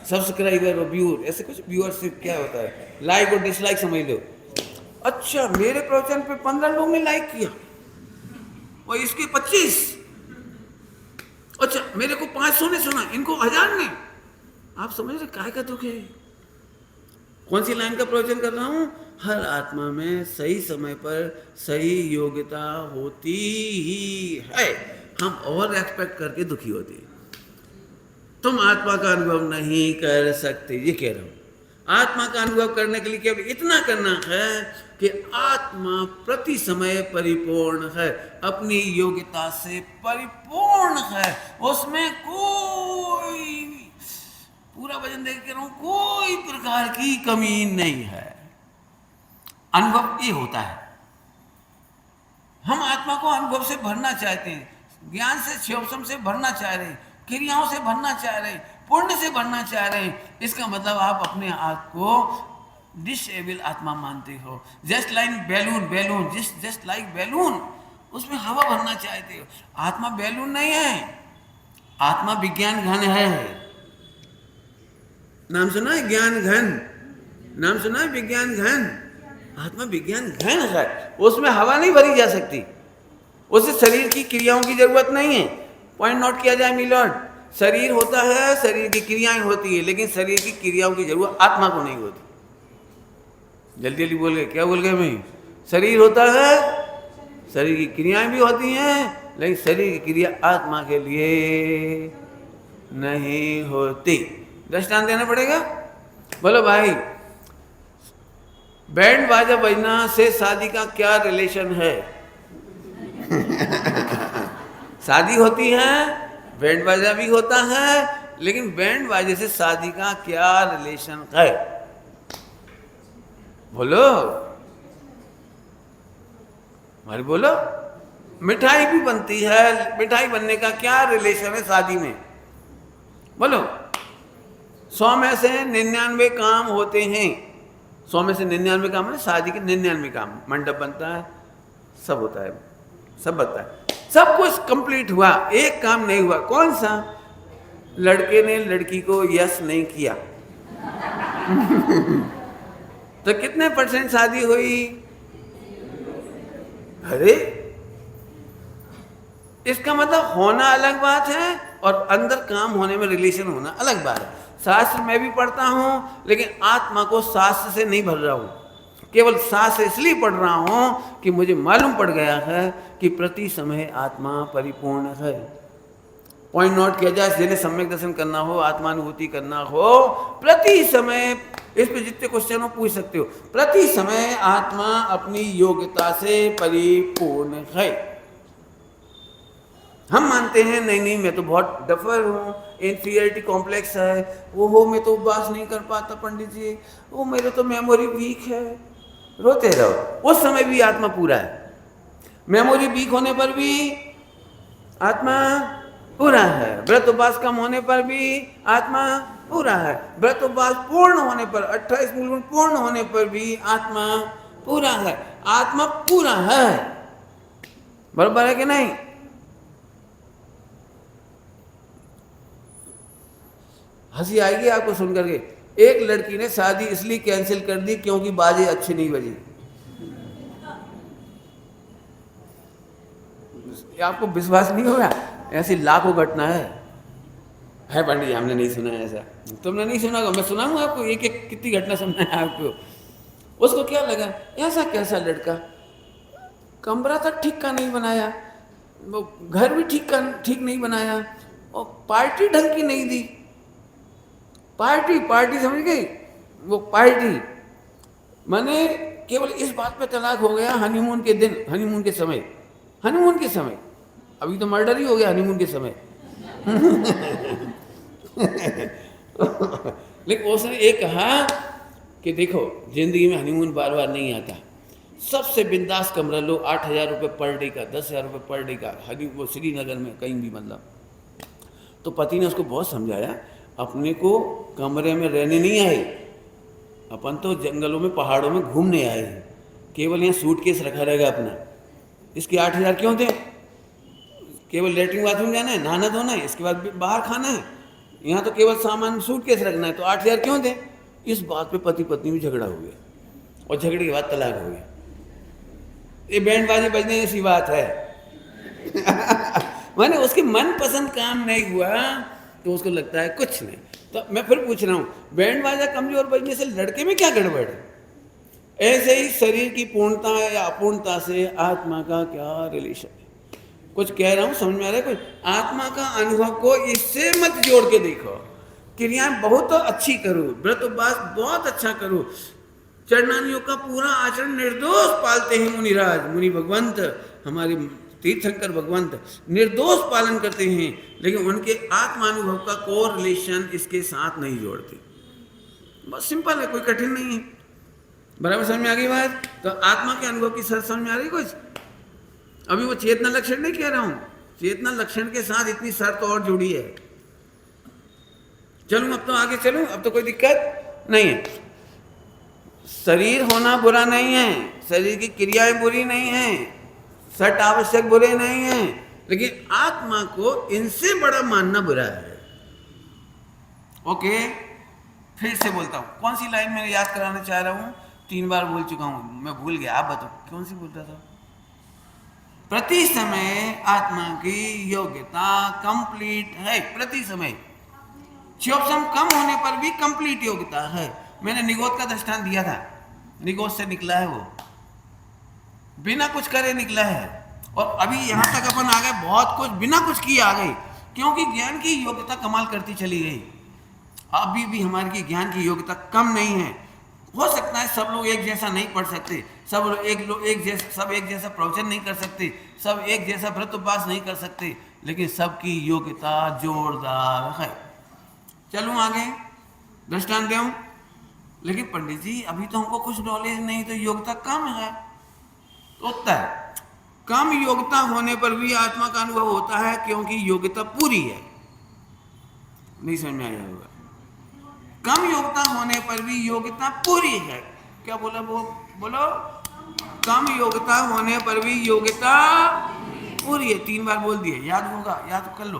सब्सक्राइबर और व्यूअर, ऐसे कुछ व्यूअरशिप क्या होता है, लाइक और डिसलाइक समझ लो। अच्छा मेरे प्रवचन पे 15 लोगों ने लाइक किया और इसके 25। अच्छा मेरे को 500 ने सुना, इनको 1000 ने। आप समझ रहे काय का दुख है? कौन सी लाइन का प्रवचन कर रहा हूं? हर आत्मा में सही समय पर सही योग्यता होती ही है, हम ओवर एक्सपेक्ट करके दुखी होते हैं। तुम आत्मा का अनुभव नहीं कर सकते, ये कह रहा हूं। आत्मा का अनुभव करने के लिए केवल इतना करना है कि आत्मा प्रति समय परिपूर्ण है, अपनी योग्यता से परिपूर्ण है, उसमें कोई, पूरा वचन देख के रहूं, कोई प्रकार की कमी नहीं है। अनुभव ये होता है, हम आत्मा को अनुभव से भरना चाहते हैं, ज्ञान से, शिवसम से भरना चाह रहे हैं, क्रियाओं से भरना चाह रहे हैं, पुण्य से भरना चाह रहे हैं। इसका मतलब आप अपने आप को डिसेबल आत्मा मानते हो। Just like balloon, just like balloon, उसमें हवा भरना चाहते हो। आत्मा बैलून नहीं है, आत्मा विज्ञान घन है। नाम सुना है ज्ञान घन, नाम सुना है विज्ञान घन। आत्मा विज्ञान घन है, उसमें हवा नहीं भरी जा सकती, उसे शरीर की क्रियाओं की जरूरत नहीं है। पॉइंट नोट किया जाए मिलॉर्ड, शरीर होता है, शरीर की क्रियाएं होती है, लेकिन शरीर की क्रियाओं की जरूरत आत्मा को नहीं होती। जल्दी जल्दी बोल गए, क्या बोल गए मैं? शरीर होता है, शरीर की क्रियाएं भी होती हैं, लेकिन शरीर की क्रिया आत्मा के लिए नहीं होती। दृष्टांत देना पड़ेगा। बोलो भाई, बैंड बाजा बजना से शादी का क्या रिलेशन है? शादी होती है, बैंड बाजा भी होता है, लेकिन बैंड बाजे से शादी का क्या रिलेशन है? बोलो, हमारे बोलो। मिठाई भी बनती है, मिठाई बनने का क्या रिलेशन है शादी में? बोलो। 100 में से 99 काम होते हैं। 100 में से 99 काम है शादी के, 99 काम। मंडप बनता है, सब होता है, सब बनता है, सब कुछ कंप्लीट हुआ, एक काम नहीं हुआ। कौन सा? लड़के ने लड़की को यस नहीं किया। तो कितने % शादी हुई? अरे इसका मतलब होना अलग बात है और अंदर काम होने में रिलेशन होना अलग बात है। शास्त्र मैं भी पढ़ता हूं, लेकिन आत्मा को शास्त्र से नहीं भर रहा हूं। केवल शास्त्र इसलिए पढ़ रहा हूं कि मुझे मालूम पड़ गया है कि प्रति समय आत्मा परिपूर्ण है। पॉइंट नोट किया जाए, जिन्हें सम्यक दर्शन करना हो, आत्मानुभूति करना हो, प्रति समय, इस पे जितने क्वेश्चन हो पूछ सकते हो, प्रति समय आत्मा अपनी योग्यता से परिपूर्ण है। हम मानते हैं नहीं नहीं मैं तो बहुत डफर हूँ, इंफीरियरिटी कॉम्प्लेक्स है, वो हो मैं तो उपवास नहीं कर पाता पंडित जी, वो मेरे तो मेमोरी वीक है। रोते रहो, उस समय भी आत्मा पूरा है। मेमोरी वीक होने पर भी आत्मा पूरा है, व्रत उपवास कम होने पर भी आत्मा पूरा है, व्रत उपवास पूर्ण होने पर, 28 मूल पूर्ण होने पर भी आत्मा पूरा है। आत्मा पूरा है, बराबर है कि नहीं? हंसी आएगी आपको सुन करके। एक लड़की ने शादी इसलिए कैंसिल कर दी क्योंकि बाजे अच्छे नहीं बजे। आपको विश्वास नहीं होगा? ऐसी लाखों घटना है पंडित जी, हमने नहीं सुना है ऐसा। तुमने नहीं सुना होगा, मैं सुनाऊंगा आपको, एक एक कितनी घटना सुनना है आपको। उसको क्या लगा, ऐसा कैसा लड़का, कमरा तक ठीक का नहीं बनाया, वो घर भी ठीक नहीं बनाया, और पार्टी ढंग की नहीं दी। पार्टी समझ गई? वो पार्टी माने केवल इस बात पे तलाक हो गया हनीमून के दिन, हनीमून के समय। अभी तो मर्डर ही हो गया हनीमून के समय। लेकिन उसने एक कहा कि देखो जिंदगी में हनीमून बार बार नहीं आता, सबसे बिंदास कमरा लो, 8,000 रुपये पर डे का, 10,000 रुपये पर डे का, वो श्रीनगर में कहीं भी मतलब। तो पति ने उसको बहुत समझाया, अपने को कमरे में रहने नहीं आए, अपन तो जंगलों में पहाड़ों में घूमने आए हैं, केवल यहाँ सूटकेस रखा रहेगा अपना, इसके 8,000 क्यों दे? केवल लेटरिन बाथरूम जाना है, नहाना धोना है, इसके बाद बाहर खाना है, यहाँ तो केवल सामान सूटकेस रखना है, तो 8,000 क्यों दे? इस बात पे पति पत्नी में झगड़ा हो गया, और झगड़े के बाद तलाक हो गया। ये बैंड बाजे बजने ऐसी बात है। मैंने उसके मन पसंद काम नहीं हुआ तो उसको लगता है कुछ नहीं। तो मैं फिर पूछ रहा हूँ, बैंड बाजा कमजोर बजने से लड़के में क्या गड़बड़ है? ऐसे ही शरीर की पूर्णता या अपूर्णता से आत्मा का क्या रिलेशन है? कुछ कह रहा हूँ समझ में आ रहा है? कुछ आत्मा का अनुभव को इससे मत जोड़ के देखो। क्रियाएं बहुत अच्छी करो, व्रत उपवास बहुत अच्छा करो, चरणानियों का पूरा आचरण निर्दोष पालते हैं मुनिराज, मुनि भगवंत, हमारे तीर्थंकर भगवंत निर्दोष पालन करते हैं, लेकिन उनके आत्मानुभव का कोई रिलेशन इसके साथ नहीं जोड़ते। बस सिंपल है, कोई कठिन नहीं है। बराबर समझ में आ गई बात? तो आत्मा के अनुभव की शर्त समझ में आ रही कुछ? अभी वो चेतना लक्षण नहीं कह रहा हूं, चेतना लक्षण के साथ इतनी शर्त और जुड़ी है। चलूं अब तो आगे चलूं, अब तो कोई दिक्कत नहीं है। शरीर होना बुरा नहीं है, शरीर की क्रियाएं बुरी नहीं है, सट आवश्यक बुरे नहीं है, लेकिन आत्मा को इनसे बड़ा मानना बुरा है। ओके, फिर से बोलता हूं, कौन सी लाइन मैंने याद कराना चाह रहा हूं? 3 बार बोल चुका हूं, मैं भूल गया, आप बताओ कौन सी बोलता था? प्रति समय आत्मा की योग्यता कंप्लीट है। प्रति समय क्षोभसम कम होने पर भी कंप्लीट योग्यता है। मैंने निगोद का दृष्टांत दिया था, निगोद से निकला है, वो बिना कुछ करे निकला है, और अभी यहां तक अपन आ गए, बहुत कुछ बिना कुछ किए आ गए, क्योंकि ज्ञान की योग्यता कमाल करती चली गई। अभी भी हमारी ज्ञान की योग्यता कम नहीं है। हो सकता है सब लोग एक जैसा नहीं पढ़ सकते, सब एक जैसा प्रवचन नहीं कर सकते, सब एक जैसा व्रत उपवास नहीं कर सकते, लेकिन सबकी योग्यता जोरदार है। चलूं आगे, दृष्टांत दूं। लेकिन पंडित जी अभी तो हमको कुछ नॉलेज नहीं, तो योग्यता कम है। तो उत्तर, कम योग्यता होने पर भी आत्मा का अनुभव होता है क्योंकि योग्यता पूरी है। नहीं समझ में आया होगा। कम योग्यता होने पर भी योग्यता पूरी है। क्या बोला वो? बोलो। कम योग्यता होने पर भी योग्यता पूरी है। 3 बार बोल दिए, याद होगा, याद कर लो।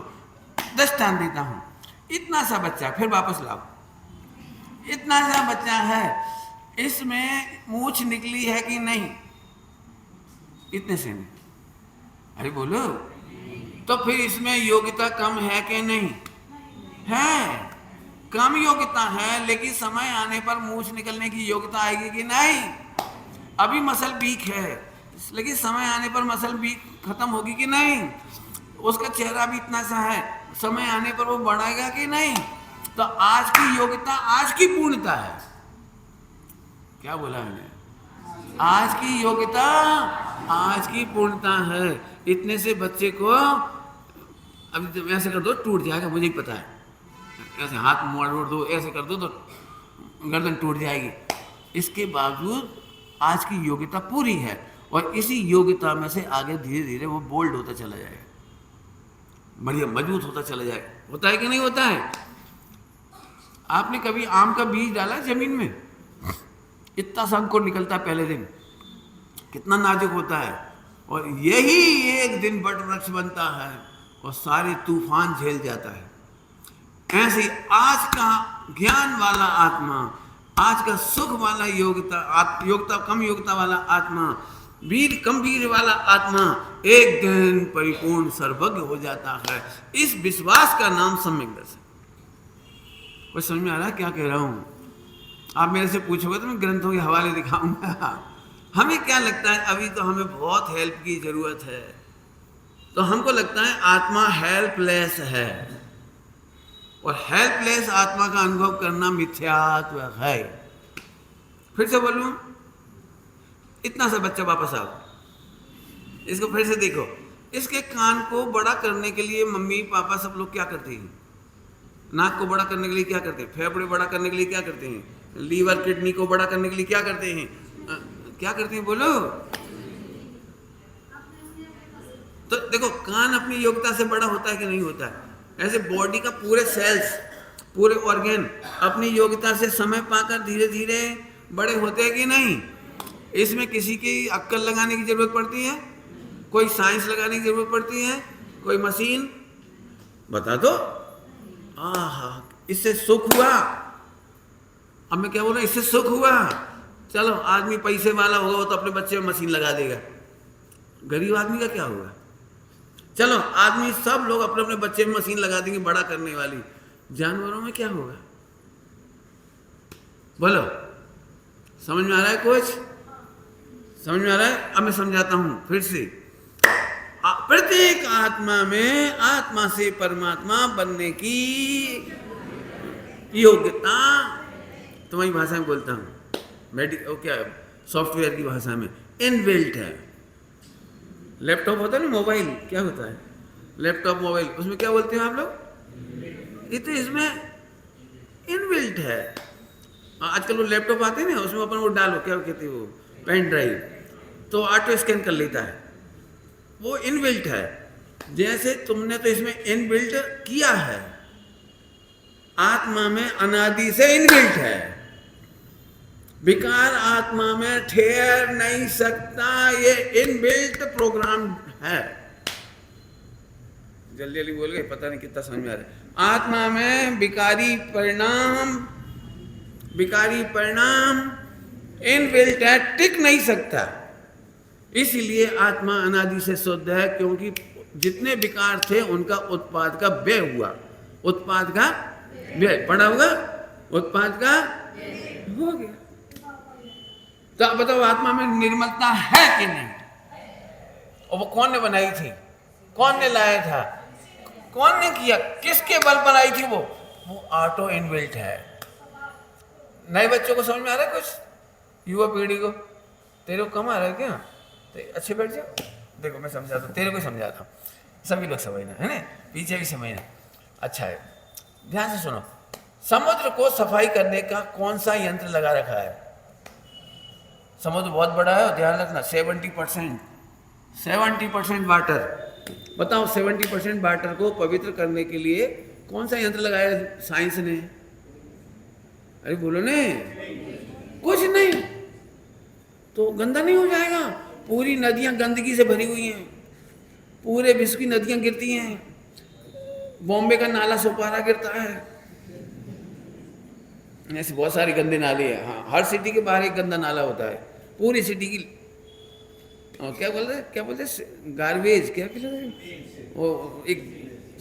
दृष्टांत देता हूं। इतना सा बच्चा, फिर वापस लाओ। इतना सा बच्चा है, इसमें मूंछ निकली है कि नहीं? इतने से नहीं। अरे बोलो। तो फिर इसमें योग्यता कम है कि नहीं? है। कम योग्यता है, लेकिन समय आने पर मूंछ निकलने की योग्यता आएगी कि नहीं? अभी मसल वीक है, लेकिन समय आने पर मसल वीक खत्म होगी कि नहीं? उसका चेहरा भी इतना सा है, समय आने पर वो बढ़ेगा कि नहीं? तो आज की योग्यता आज की पूर्णता है। क्या बोला मैंने? आज की योग्यता आज की पूर्णता है। इतने से बच्चे को अभी ऐसे कर दो टूट जाएगा, मुझे ही पता है। ऐसे हाथ मोड़ दो, ऐसे कर दो तो गर्दन टूट जाएगी। इसके बावजूद आज की योग्यता पूरी है, और इसी योग्यता में से आगे धीरे धीरे वो बोल्ड होता चला जाएगा, बढ़िया मजबूत होता चला जाएगा। होता है कि नहीं होता है? आपने कभी आम का बीज डाला जमीन में? इतना सा अंकुर निकलता है पहले दिन, कितना नाजुक होता है, और यही एक दिन बट वृक्ष बनता है और सारे तूफान झेल जाता है। ऐसे आज का ज्ञान वाला आत्मा, आज का सुख वाला योग्यता कम योग्यता वाला आत्मा, वीर कम वीर वाला आत्मा एक दिन परिपूर्ण सर्वज्ञ हो जाता है। इस विश्वास का नाम सम्यक दर्शन। कुछ समझ में आ रहा है क्या कह रहा हूं? आप मेरे से पूछोगे तो मैं ग्रंथों के हवाले दिखाऊंगा। हमें क्या लगता है, अभी तो हमें बहुत हेल्प की जरूरत है, तो हमको लगता है आत्मा हेल्पलेस है, और हेल्पलेस आत्मा का अनुभव करना मिथ्यात्व है। फिर से बोलूं, इतना सा बच्चा वापस आओ, इसको फिर से देखो। इसके कान को बड़ा करने के लिए मम्मी पापा सब लोग क्या करते हैं? नाक को बड़ा करने के लिए क्या करते हैं? फेफड़े बड़ा करने के लिए क्या करते हैं? लीवर किडनी को बड़ा करने के लिए क्या करते हैं? क्या करते हैं बोलो? तो देखो, कान अपनी योग्यता से बड़ा होता है कि नहीं होता है? ऐसे बॉडी का पूरे सेल्स, पूरे ऑर्गन अपनी योग्यता से समय पाकर धीरे धीरे बड़े होते हैं कि नहीं? इसमें किसी की अक्ल लगाने की जरूरत पड़ती है? कोई साइंस लगाने की जरूरत पड़ती है? कोई मशीन? बता दो। आहा, इससे सुख हुआ। अब मैं क्या बोल रहा हूं? इससे सुख हुआ। चलो, आदमी पैसे वाला होगा, वो तो अपने बच्चे में मशीन लगा देगा। गरीब आदमी का क्या होगा? चलो, आदमी सब लोग अपने अपने बच्चे में मशीन लगा देंगे बड़ा करने वाली। जानवरों में क्या होगा? बोलो, समझ में आ रहा है? कुछ समझ में आ रहा है? अब मैं समझाता हूं फिर से। प्रत्येक आत्मा में आत्मा से परमात्मा बनने की योग्यता, तुम्हारी भाषा में बोलता हूं, क्या सॉफ्टवेयर की भाषा में, इनबिल्ट है। लैपटॉप होता है ना, मोबाइल क्या होता है? लैपटॉप मोबाइल, उसमें क्या बोलते हैं आप लोग? ये तो इसमें इनबिल्ट है। आजकल वो लैपटॉप आते हैं ना, उसमें अपन वो डालो, क्या कहते हैं वो, पेन ड्राइव, तो ऑटो स्कैन कर लेता है। वो इनबिल्ट है। जैसे तुमने तो इसमें इनबिल्ट किया है, आत्मा में अनादि से इनबिल्ट है। विकार आत्मा में ठहर नहीं सकता, ये इनबिल्ट प्रोग्राम है। जल्दी जल्दी बोल गए, पता नहीं कितना समझ में आ रहा है। आत्मा में विकारी परिणाम इनबिल्ट है, टिक नहीं सकता। इसलिए आत्मा अनादि से शुद्ध है, क्योंकि जितने विकार थे उनका उत्पाद का व्यय हुआ। उत्पाद का व्यय पड़ा हुआ, उत्पाद का हो गया। तो आप बताओ, आत्मा में निर्मलता है कि नहीं? और वो कौन ने बनाई थी? कौन ने लाया था? कौन ने किया? किसके बल बनाई थी? वो ऑटो इनबिल्ट है। नए बच्चों को समझ में आ रहा है कुछ? युवा पीढ़ी को? तेरे को कम आ रहा है क्या? तो अच्छे बैठ जाओ, देखो मैं समझाता हूँ, तेरे को समझाता हूँ, सभी लोग समझना है ना, पीछे भी समझना। अच्छा है, ध्यान से सुनो। समुद्र को सफाई करने का कौन सा यंत्र लगा रखा है? समुद्र बहुत बड़ा है, ध्यान रखना, 70% 70% वाटर। बताओ 70% वाटर को पवित्र करने के लिए कौन सा यंत्र लगाया साइंस ने? अरे बोलो ने, कुछ नहीं। तो गंदा नहीं हो जाएगा? पूरी नदियां गंदगी से भरी हुई हैं, पूरे विश्व की नदियां गिरती हैं, बॉम्बे का नाला सुपारा गिरता है, ऐसे बहुत सारे गंदे नाले हैं। हाँ, हर सिटी के बाहर एक गंदा नाला होता है, पूरी सिटी की। और क्या बोलते गार्बेज, क्या कहते हैं वो, एक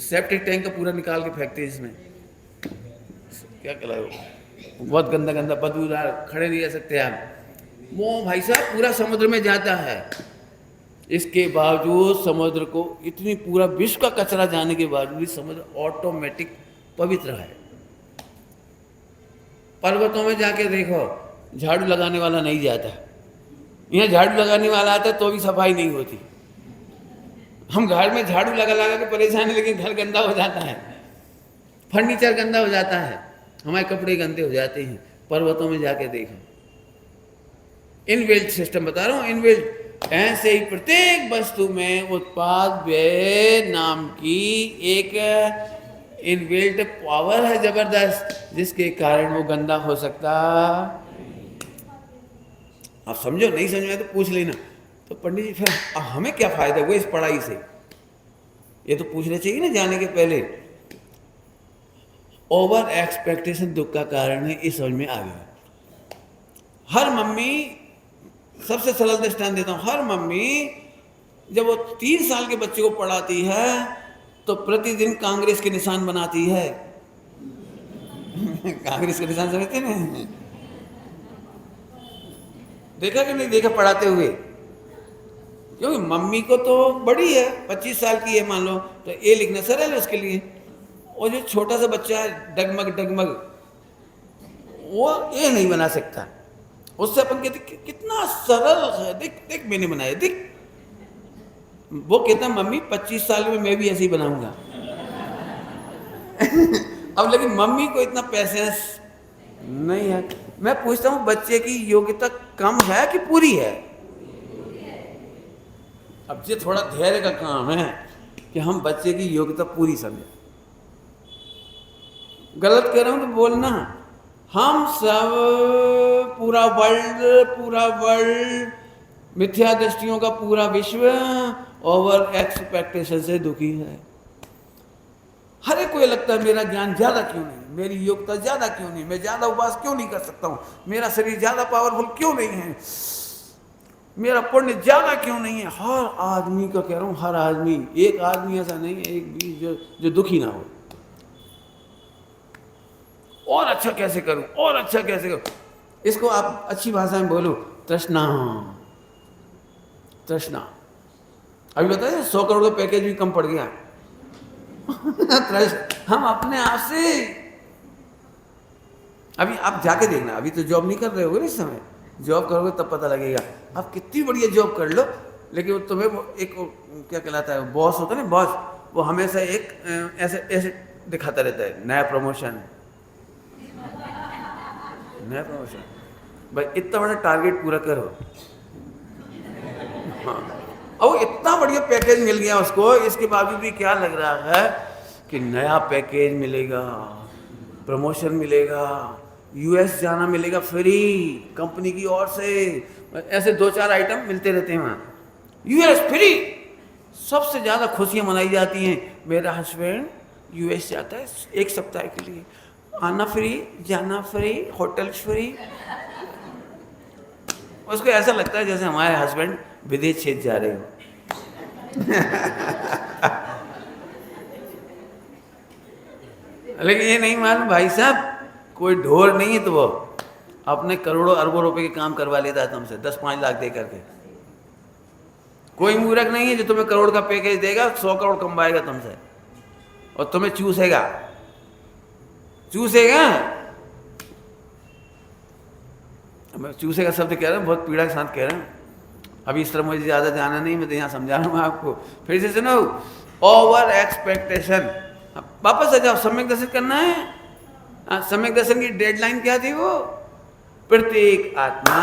सेप्टिक टैंक का पूरा निकाल के फेंकते हैं इसमें, क्या कहला वो, बहुत गंदा गंदा बदबूदार, खड़े नहीं रह सकते आप। वो भाई साहब पूरा समुद्र में जाता है। इसके बावजूद समुद्र को इतनी पूरा विश्व का कचरा जाने के बावजूद भी समुद्र ऑटोमेटिक पवित्र है। पर्वतों में जाके देखो, झाड़ू लगाने वाला नहीं जाता, यहाँ झाड़ू लगाने वाला आता है तो भी सफाई नहीं होती। हम घर में झाड़ू लगा लगा के परेशान है, लेकिन घर गंदा हो जाता है, फर्नीचर गंदा हो जाता है, हमारे कपड़े गंदे हो जाते हैं। पर्वतों में जाके देखो, इनबिल्ट सिस्टम बता रहा हूँ, इनबिल्ट। ऐसे ही प्रत्येक वस्तु में उत्पाद व्यय नाम की एक इनबिल्ट पावर है जबरदस्त, जिसके कारण वो गंदा हो सकता। आप समझो, नहीं समझ में तो पूछ लेना। तो पंडित जी फिर हमें क्या फायदा हुआ इस पढ़ाई से, ये तो पूछना चाहिए ना जाने के पहले। ओवर एक्सपेक्टेशन दुख का कारण है, इस समझ में आ गया। हर मम्मी, सबसे सरल दृष्टांत देता हूँ, हर मम्मी जब वो 3 साल के बच्चे को पढ़ाती है तो प्रतिदिन कांग्रेस के निशान बनाती है। कांग्रेस के निशान समझते ना, देखा कि नहीं देखा पढ़ाते हुए? क्योंकि मम्मी को तो बड़ी है, 25 साल की है मान लो, तो ए लिखना सरल है उसके लिए। और जो छोटा सा बच्चा है डगमग डगमग, वो ए नहीं बना सकता। उससे अपन कहते कितना सरल है, देख देख मैंने बनाया, देख। वो कहता मम्मी 25 साल में मैं भी ऐसे ही बनाऊंगा। अब लेकिन मम्मी को इतना पैसेंस नहीं है। मैं पूछता हूँ बच्चे की योग्यता कम है कि पूरी है? अब ये थोड़ा धैर्य का काम है कि हम बच्चे की योग्यता पूरी समझें। गलत कह रहा हूं तो बोलना। हम सब पूरा वर्ल्ड मिथ्या दृष्टियों का पूरा विश्व ओवर एक्सपेक्टेशन से दुखी है। हर एक को ये लगता है मेरा ज्ञान ज्यादा क्यों नहीं, मेरी योग्यता ज्यादा क्यों नहीं, मैं ज्यादा उपवास क्यों नहीं कर सकता हूँ, मेरा शरीर ज्यादा पावरफुल क्यों नहीं है, मेरा पुण्य ज्यादा क्यों नहीं है। हर आदमी का कह रहा हूँ, हर आदमी, एक आदमी ऐसा नहीं है, एक भी जो दुखी ना हो। और अच्छा कैसे करूं, और अच्छा कैसे करूं। इसको आप अच्छी भाषा में बोलो, तृष्णा। तृष्णा। अभी बताया 100 करोड़ का पैकेज भी कम पड़ गया। हम अपने आप से, अभी आप जाके देखना, अभी तो जॉब नहीं कर रहे होगे इस समय, जॉब करोगे तब पता लगेगा। आप कितनी बढ़िया जॉब कर लो, लेकिन वो तुम्हें वो एक क्या कहलाता है, बॉस होता है ना, बॉस, वो हमेशा एक ऐसे ऐसे दिखाता रहता है, नया प्रमोशन, नया प्रमोशन। भाई इतना बड़ा टारगेट पूरा करो। हाँ, और इतना बढ़िया पैकेज मिल गया उसको, इसके बावजूद भी क्या लग रहा है कि नया पैकेज मिलेगा, प्रमोशन मिलेगा, यूएस जाना मिलेगा फ्री कंपनी की ओर से। ऐसे 2-4 आइटम मिलते रहते हैं वहाँ, यूएस फ्री। सबसे ज़्यादा खुशियाँ मनाई जाती हैं, मेरा हस्बैंड यूएस जाता है 1 सप्ताह के लिए, आना फ्री, जाना फ्री, होटल फ्री। उसको ऐसा लगता है जैसे हमारे हस्बैंड विदेश क्षेत्र जा रहे हो। लेकिन ये नहीं मालूम भाई साहब, कोई ढोर नहीं है तो वो अपने करोड़ों अरबों रुपए के काम करवा लेता है तुमसे 10-5 लाख दे करके। कोई मूर्ख नहीं है जो तुम्हें करोड़ का पैकेज देगा, 100 करोड़ कमाएगा तुमसे और तुम्हें चूसेगा। मैं चूसेगा शब्द कह रहा हूँ, बहुत पीड़ा के साथ कह रहा हूँ। अभी इस तरह मुझे ज़्यादा जाना नहीं, मैं तो यहाँ समझा रहा हूँ आपको। फिर से सुनो, ओवर एक्सपेक्टेशन। वापस आ जाओ, सम्यक दर्शन करना है। सम्यक दर्शन की डेडलाइन क्या थी? वो प्रत्येक आत्मा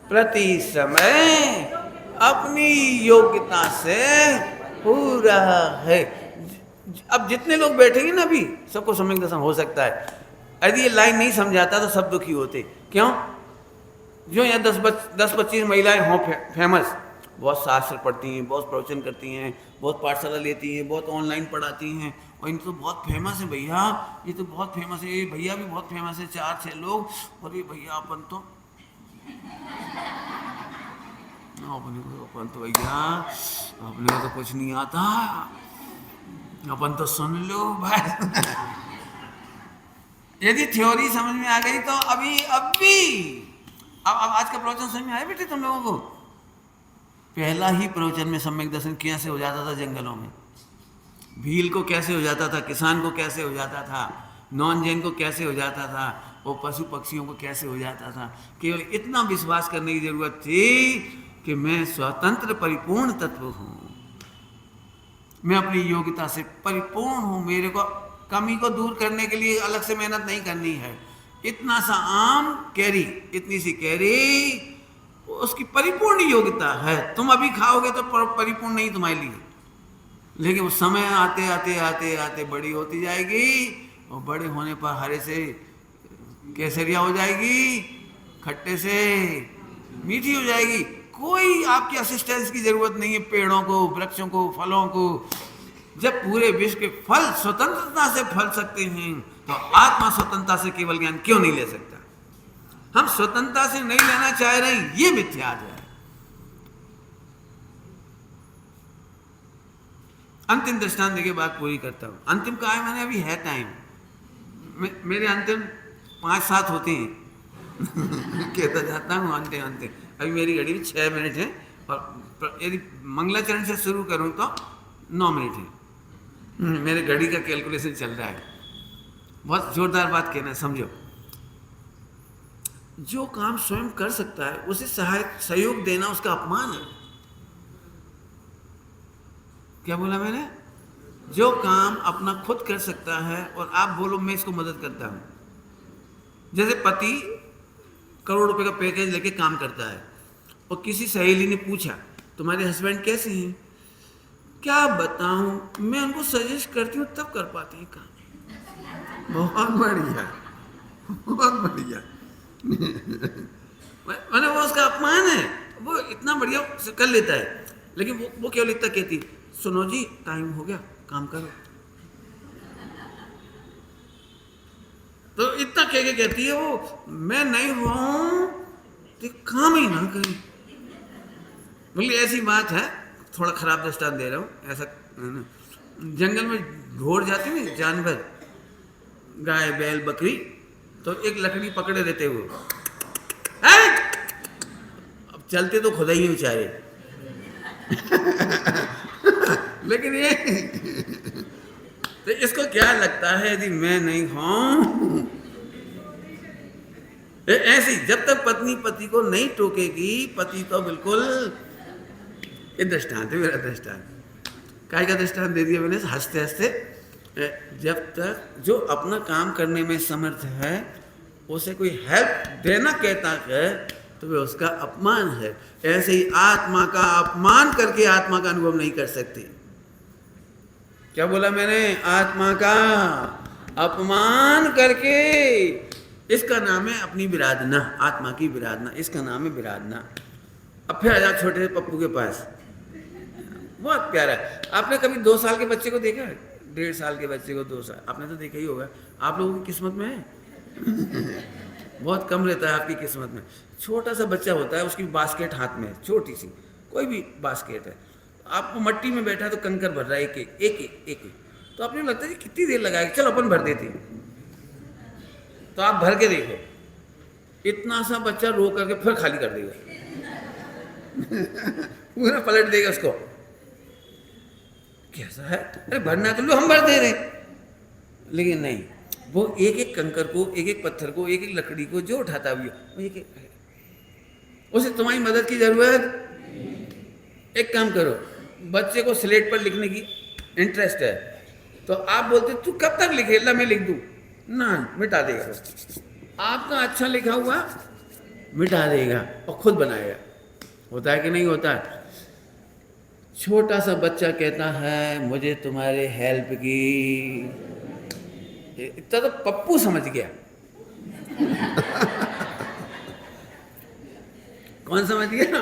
प्रति समय अपनी योग्यता से हो रहा है। अब जितने लोग बैठेंगे ना अभी सबको सम्यक दर्शन हो सकता है। यदि ये लाइन नहीं समझाता तो सब दुखी होते। क्यों? जो यहाँ 10-25 महिलाएं हों फेमस, बहुत शास्त्र पढ़ती हैं, बहुत प्रवचन करती हैं, बहुत पाठशाला लेती हैं, बहुत ऑनलाइन पढ़ाती हैं, और इन तो बहुत फेमस है भैया, ये तो बहुत फेमस है, ये भैया भी बहुत फेमस है, 4-6 लोग, और ये भैया अपन तो भैया अपने को तो कुछ नहीं आता, अपन तो सुन लो बस। यदि थ्योरी समझ में आ गई तो अब आज का प्रवचन समझ में आया बेटे तुम लोगों को? पहला ही प्रवचन में सम्यक दर्शन कैसे हो जाता था जंगलों में, भील को कैसे हो जाता था, किसान को कैसे हो जाता था, नॉन जैन को कैसे हो जाता था, वो पशु पक्षियों को कैसे हो जाता था। केवल इतना विश्वास करने की जरूरत थी कि मैं स्वतंत्र परिपूर्ण तत्व हूँ, मैं अपनी योग्यता से परिपूर्ण हूँ, मेरे को कमी को दूर करने के लिए अलग से मेहनत नहीं करनी है। इतना सा आम कैरी, इतनी सी कैरी, उसकी परिपूर्ण योग्यता है। तुम अभी खाओगे तो परिपूर्ण नहीं तुम्हारे लिए, लेकिन वो समय आते आते आते आते बड़ी होती जाएगी, और बड़े होने पर हरे से केसरिया हो जाएगी, खट्टे से मीठी हो जाएगी। कोई आपकी असिस्टेंस की जरूरत नहीं है, पेड़ों को, वृक्षों को, फलों को। जब पूरे विश्व के फल स्वतंत्रता से फल सकते हैं तो आत्मा स्वतंत्रता से केवल ज्ञान क्यों नहीं ले सकता? हम स्वतंत्रता से नहीं लेना चाह रहे हैं, ये मिथ्या है। अंतिम दृष्टांत देके बात पूरी करता हूं। अंतिम कहा है मैंने? अभी है टाइम, मेरे अंतिम 5-7 होते हैं। कहता जाता हूँ अंतिम। अभी मेरी घड़ी में 6 मिनट है, और यदि मंगलाचरण से शुरू करूं तो 9 मिनट है। मेरे घड़ी का कैलकुलेशन चल रहा है। बहुत जोरदार बात कहना है, समझो। जो काम स्वयं कर सकता है उसे सहयोग देना उसका अपमान है। क्या बोला मैंने? जो काम अपना खुद कर सकता है और आप बोलो मैं इसको मदद करता हूं। जैसे पति करोड़ रुपए का पैकेज लेके काम करता है, और किसी सहेली ने पूछा तुम्हारे हस्बैंड कैसे हैं? क्या बताऊं, मैं उनको सजेस्ट करती हूँ तब कर पाते हैं काम। बहुत बढ़िया, बहुत बढ़िया। मैंने वो उसका अपमान है, वो इतना बढ़िया कर लेता है, लेकिन वो केवल इतना कहती, सुनो जी टाइम हो गया काम करो। तो इतना कह के कहती है वो, मैं नहीं हूं तो काम ही ना करें। बोली ऐसी बात है, थोड़ा खराब दृष्टांत दे रहा हूँ। ऐसा जंगल में ढोर जाते हैं जानवर, गाय बैल बकरी, तो एक लकड़ी पकड़े रहते हुए, अब चलते तो खुदा ही बेचारे। लेकिन ये तो इसको क्या लगता है यदि मैं नहीं हूं? ऐसी जब तक पत्नी पति को नहीं टोकेगी, पति तो बिल्कुल, ये दृष्टांत है मेरा दृष्टांत। काय का दृष्टांत दे दिया मैंने हंसते हंसते। जब तक जो अपना काम करने में समर्थ है उसे कोई हेल्प देना कहता है तो वह उसका अपमान है। ऐसे ही आत्मा का अपमान करके आत्मा का अनुभव नहीं कर सकते। क्या बोला मैंने? आत्मा का अपमान करके, इसका नाम है अपनी विराधना, आत्मा की विराधना, इसका नाम है विराधना। अब फिर आ जाओ छोटे से पप्पू के पास, बहुत प्यारा है। आपने कभी 2 साल के बच्चे को देखा है? 1.5 साल के बच्चे को 2 साल, आपने तो देखा ही होगा। आप लोगों की किस्मत में है। बहुत कम रहता है आपकी किस्मत में। छोटा सा बच्चा होता है, उसकी बास्केट हाथ में है, छोटी सी कोई भी बास्केट है, आपको मट्टी में बैठा तो कंकर भर रहा है एक, तो आपने लगता है कितनी देर लगाएगा, चलो अपन भर देते। तो आप भर के देखो, इतना सा बच्चा रो करके फिर खाली कर देगा। पूरा पलट देगा उसको। कैसा है? अरे भरना तो लो, हम भर दे रहे। लेकिन नहीं, वो एक कंकर को, एक पत्थर को, एक लकड़ी को जो उठाता है वो एक उसे तुम्हारी मदद की जरूरत। एक काम करो, बच्चे को स्लेट पर लिखने की इंटरेस्ट है तो आप बोलते तू कब तक लिखे, ला मैं लिख दूं ना, मिटा देगा। आपका अच्छा लिखा हुआ मिटा देगा और खुद बनाएगा। होता है कि नहीं होता है? छोटा सा बच्चा कहता है मुझे तुम्हारे हेल्प की, इतना तो पप्पू समझ गया। कौन समझ गया?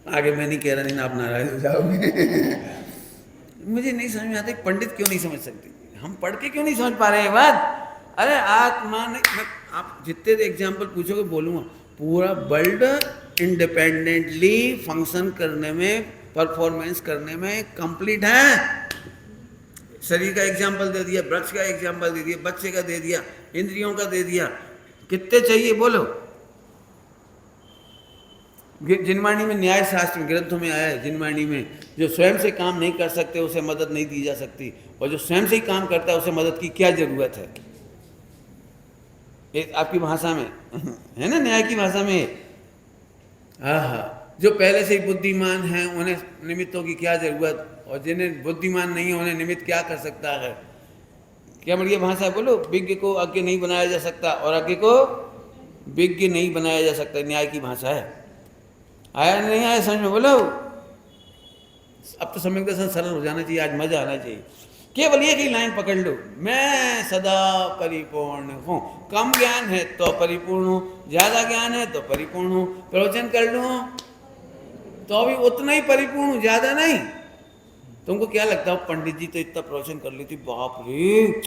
आगे मैं नहीं कह रहा, नहीं आप नाराज हो जाओगे। मुझे नहीं समझ में आता पंडित क्यों नहीं समझ सकते, हम पढ़ के क्यों नहीं समझ पा रहे हैं बात। अरे आत्मा ने, आप जितने एग्जाम्पल पूछोगे बोलूँगा, पूरा वर्ल्ड इंडिपेंडेंटली फंक्शन करने में, परफॉर्मेंस करने में कंप्लीट है। शरीर का एग्जाम्पल दे दिया, वृक्ष का एग्जाम्पल दे दिया, बच्चे का दे दिया, इंद्रियों का दे दिया, कितने चाहिए बोलो। जिनवाणी में, न्याय शास्त्र ग्रंथों में आया है, जिनवाणी में, जो स्वयं से काम नहीं कर सकते उसे मदद नहीं दी जा सकती, और जो स्वयं से ही काम करता है उसे मदद की क्या जरूरत है। एक आपकी भाषा में है ना, न्याय की भाषा में। हाँ, जो पहले से ही बुद्धिमान हैं उन्हें निमित्तों की क्या जरूरत, और जिन्हें बुद्धिमान नहीं है उन्हें निमित्त क्या कर सकता है। क्या बढ़िया भाषा है बोलो। विज्ञ को अज्ञ नहीं बनाया जा सकता और अज्ञ को विज्ञ नहीं बनाया जा सकता, न्याय की भाषा है। आया नहीं आया समझ में बोलो। अब तो सम्यक दर्शन सरल हो जाना चाहिए, आज मजा आना चाहिए। केवल एक ही लाइन पकड़ लो, मैं सदा परिपूर्ण हूँ। कम ज्ञान है तो परिपूर्ण हूँ, ज्यादा ज्ञान है तो परिपूर्ण हूँ। प्रवचन कर लूँ तो अभी उतना ही परिपूर्ण हूँ, ज्यादा नहीं। तुमको क्या लगता है पंडित जी तो इतना प्रवचन कर लेती, बाप रे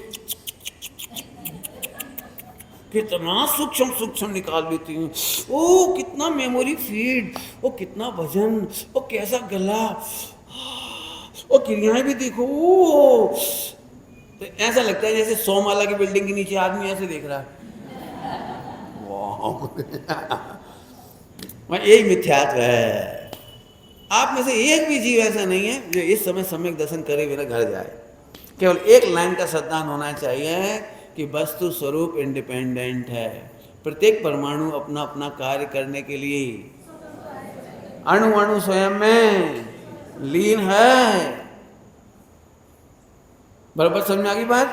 कितना सूक्ष्म सूक्ष्म निकाल लेती हूँ, ओ कितना मेमोरी फीड, ओ कितना भजन, ओ कैसा गला, ओ क्रियाएं भी देखो। ओ तो ऐसा लगता है जैसे 100 माला की बिल्डिंग के नीचे आदमी ऐसे देख रहा है। वाह, यही मिथ्यात्व है। आप में से एक भी जीव ऐसा नहीं है जो इस समय सम्यक दर्शन करे बिना घर जाए। केवल एक लाइन का श्रद्धान होना चाहिए कि वस्तु स्वरूप इंडिपेंडेंट है, प्रत्येक परमाणु अपना अपना कार्य करने के लिए अणु अणु स्वयं में लीन है। बराबर समझ में आ गई बात।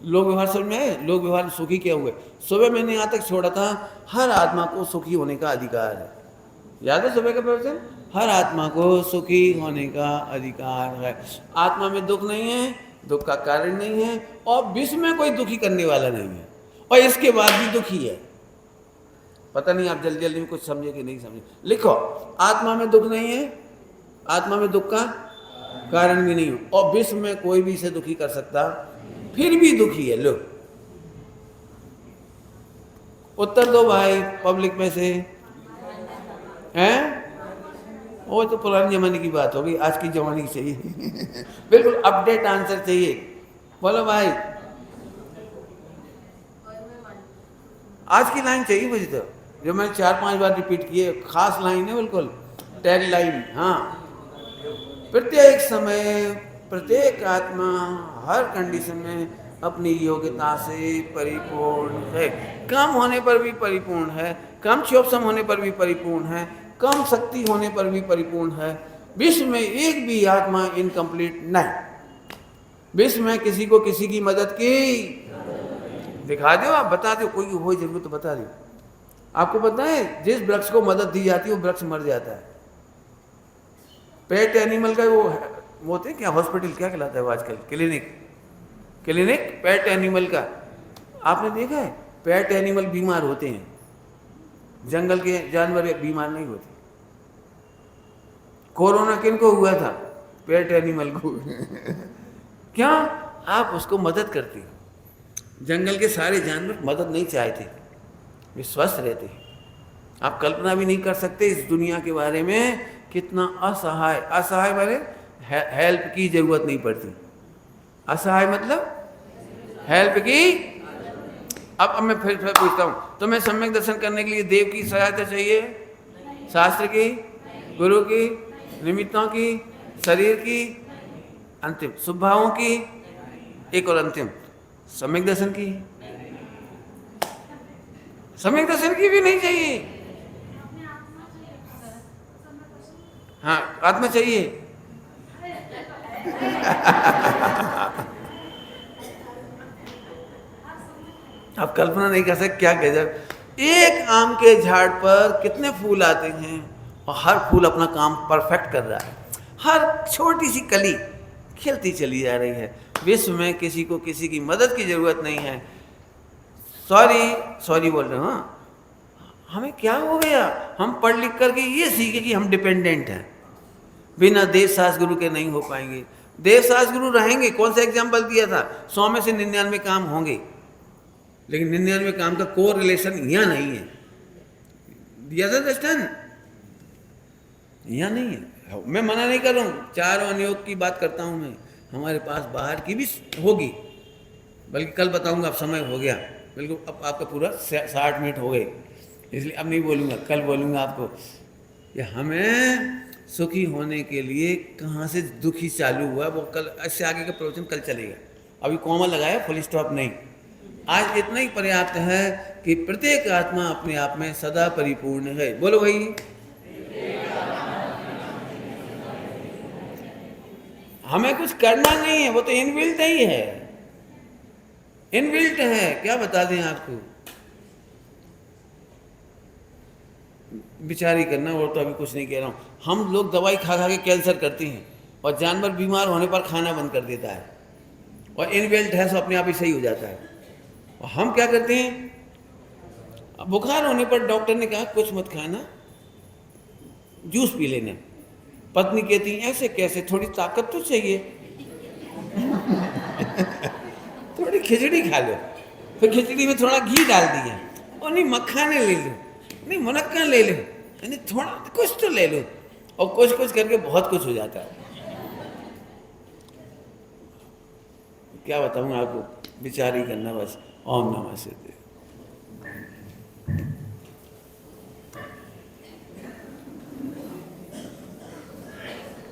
लोक व्यवहार समझ में आए। लोक व्यवहार सुखी क्या हुए, सुबह मैंने यहाँ तक छोड़ा था, हर आत्मा को सुखी होने का अधिकार है। याद है सुबह का प्रवचन, हर आत्मा को सुखी होने का अधिकार है। आत्मा में दुख नहीं है, दुख का कारण नहीं है, और विश्व में कोई दुखी करने वाला नहीं है, और इसके बाद भी दुखी है। पता नहीं आप जल्दी जल्दी में कुछ समझे कि नहीं समझे। लिखो, आत्मा में दुख नहीं है, आत्मा में दुख का कारण भी नहीं हो, और विश्व में कोई भी इसे दुखी कर सकता, फिर भी दुखी है। लो उत्तर दो भाई पब्लिक में से हैं। वो तो पुराने जमाने की बात होगी, आज की जमाने की चाहिए। बिल्कुल अपडेट आंसर चाहिए। बोलो भाई, आज की लाइन चाहिए मुझे तो, जो मैंने 4-5 बार रिपीट किए, खास लाइन है बिल्कुल, टैग लाइन। हाँ, प्रत्येक समय प्रत्येक आत्मा हर कंडीशन में अपनी योग्यता से परिपूर्ण है। कम होने पर भी परिपूर्ण है, कम क्षोभसम होने पर भी परिपूर्ण है, कम शक्ति होने पर भी परिपूर्ण है। विश्व में एक भी आत्मा इनकम्प्लीट नहीं। विश्व में किसी को किसी की मदद की दिखा दो, आप बता दो, कोई हो जरूरत तो बता दो। आपको पता है जिस वृक्ष को मदद दी जाती है वो वृक्ष मर जाता है। पेट एनिमल का वो होते हैं क्या, हॉस्पिटल क्या कहलाता है वो आजकल, क्लिनिक पेट एनिमल का। आपने देखा है पेट एनिमल बीमार होते हैं, जंगल के जानवर बीमार नहीं होते। कोरोना किनको हुआ था, पेट एनिमल को। क्या आप उसको मदद करती हो, जंगल के सारे जानवर मदद नहीं चाहते, वे स्वस्थ रहते हैं। आप कल्पना भी नहीं कर सकते इस दुनिया के बारे में, कितना असहाय, असहाय माने हेल्प की जरूरत नहीं पड़ती, असहाय मतलब हेल्प की। अब मैं फिर पूछता हूँ, तुम्हें सम्यक दर्शन करने के लिए देव की सहायता चाहिए, शास्त्र की, गुरु की, निमित्तों की, शरीर की, अंतिम स्वभावों की, एक और अंतिम सम्यक दर्शन की। सम्यक दर्शन की भी नहीं चाहिए। हाँ, आत्मा चाहिए। आप कल्पना नहीं कर सकते क्या गजब। एक आम के झाड़ पर कितने फूल आते हैं और हर फूल अपना काम परफेक्ट कर रहा है, हर छोटी सी कली खिलती चली जा रही है। विश्व में किसी को किसी की मदद की ज़रूरत नहीं है। सॉरी बोल रहे हो। हाँ, हमें क्या हो गया, हम पढ़ लिख करके ये सीखे कि हम डिपेंडेंट हैं, बिना देव सास गुरु के नहीं हो पाएंगे। देव सास गुरु रहेंगे, कौन सा एग्जाम्पल दिया था, 100 में से 99 काम होंगे, लेकिन 99 काम का कोर रिलेशन यहाँ नहीं है, दिया था दृष्टान, यहाँ नहीं है। मैं मना नहीं कर रहा हूँ, 4 अनुयोग की बात करता हूँ मैं, हमारे पास बाहर की भी होगी, बल्कि कल बताऊँगा, अब समय हो गया बिल्कुल, अब आपका पूरा 60 मिनट हो गए, इसलिए अब नहीं बोलूँगा, कल बोलूँगा आपको कि हमें सुखी होने के लिए कहाँ से दुखी चालू हुआ, वो कल, इससे आगे का प्रवचन कल चलेगा। अभी कॉमा लगाया, फुल स्टॉप नहीं। आज इतना ही पर्याप्त है कि प्रत्येक आत्मा अपने आप में सदा परिपूर्ण है। बोलो भाई, हमें कुछ करना नहीं है, वो तो इनबिल्ट ही है, इनबिल्ट है। क्या बता दें आपको, बिचारी करना, और तो अभी कुछ नहीं कह रहा हूँ। हम लोग दवाई खा खा के कैंसर करते हैं, और जानवर बीमार होने पर खाना बंद कर देता है, और इनबिल्ट है, सो अपने आप ही सही हो जाता है। और हम क्या करते हैं, बुखार होने पर डॉक्टर ने कहा कुछ मत खाना, जूस पी लेना, पत्नी कहती है ऐसे कैसे, थोड़ी ताकत तो चाहिए थोड़ी खिचड़ी खा लो, फिर खिचड़ी में थोड़ा घी डाल दिया, और नहीं मखाने ले लो, नहीं मुनक्का ले लो, यानी थोड़ा कुछ तो ले लो, और कुछ कुछ करके बहुत कुछ हो जाता है। क्या बताऊँ आपको, बिचारी करना बस। ओम नमः शिवाय।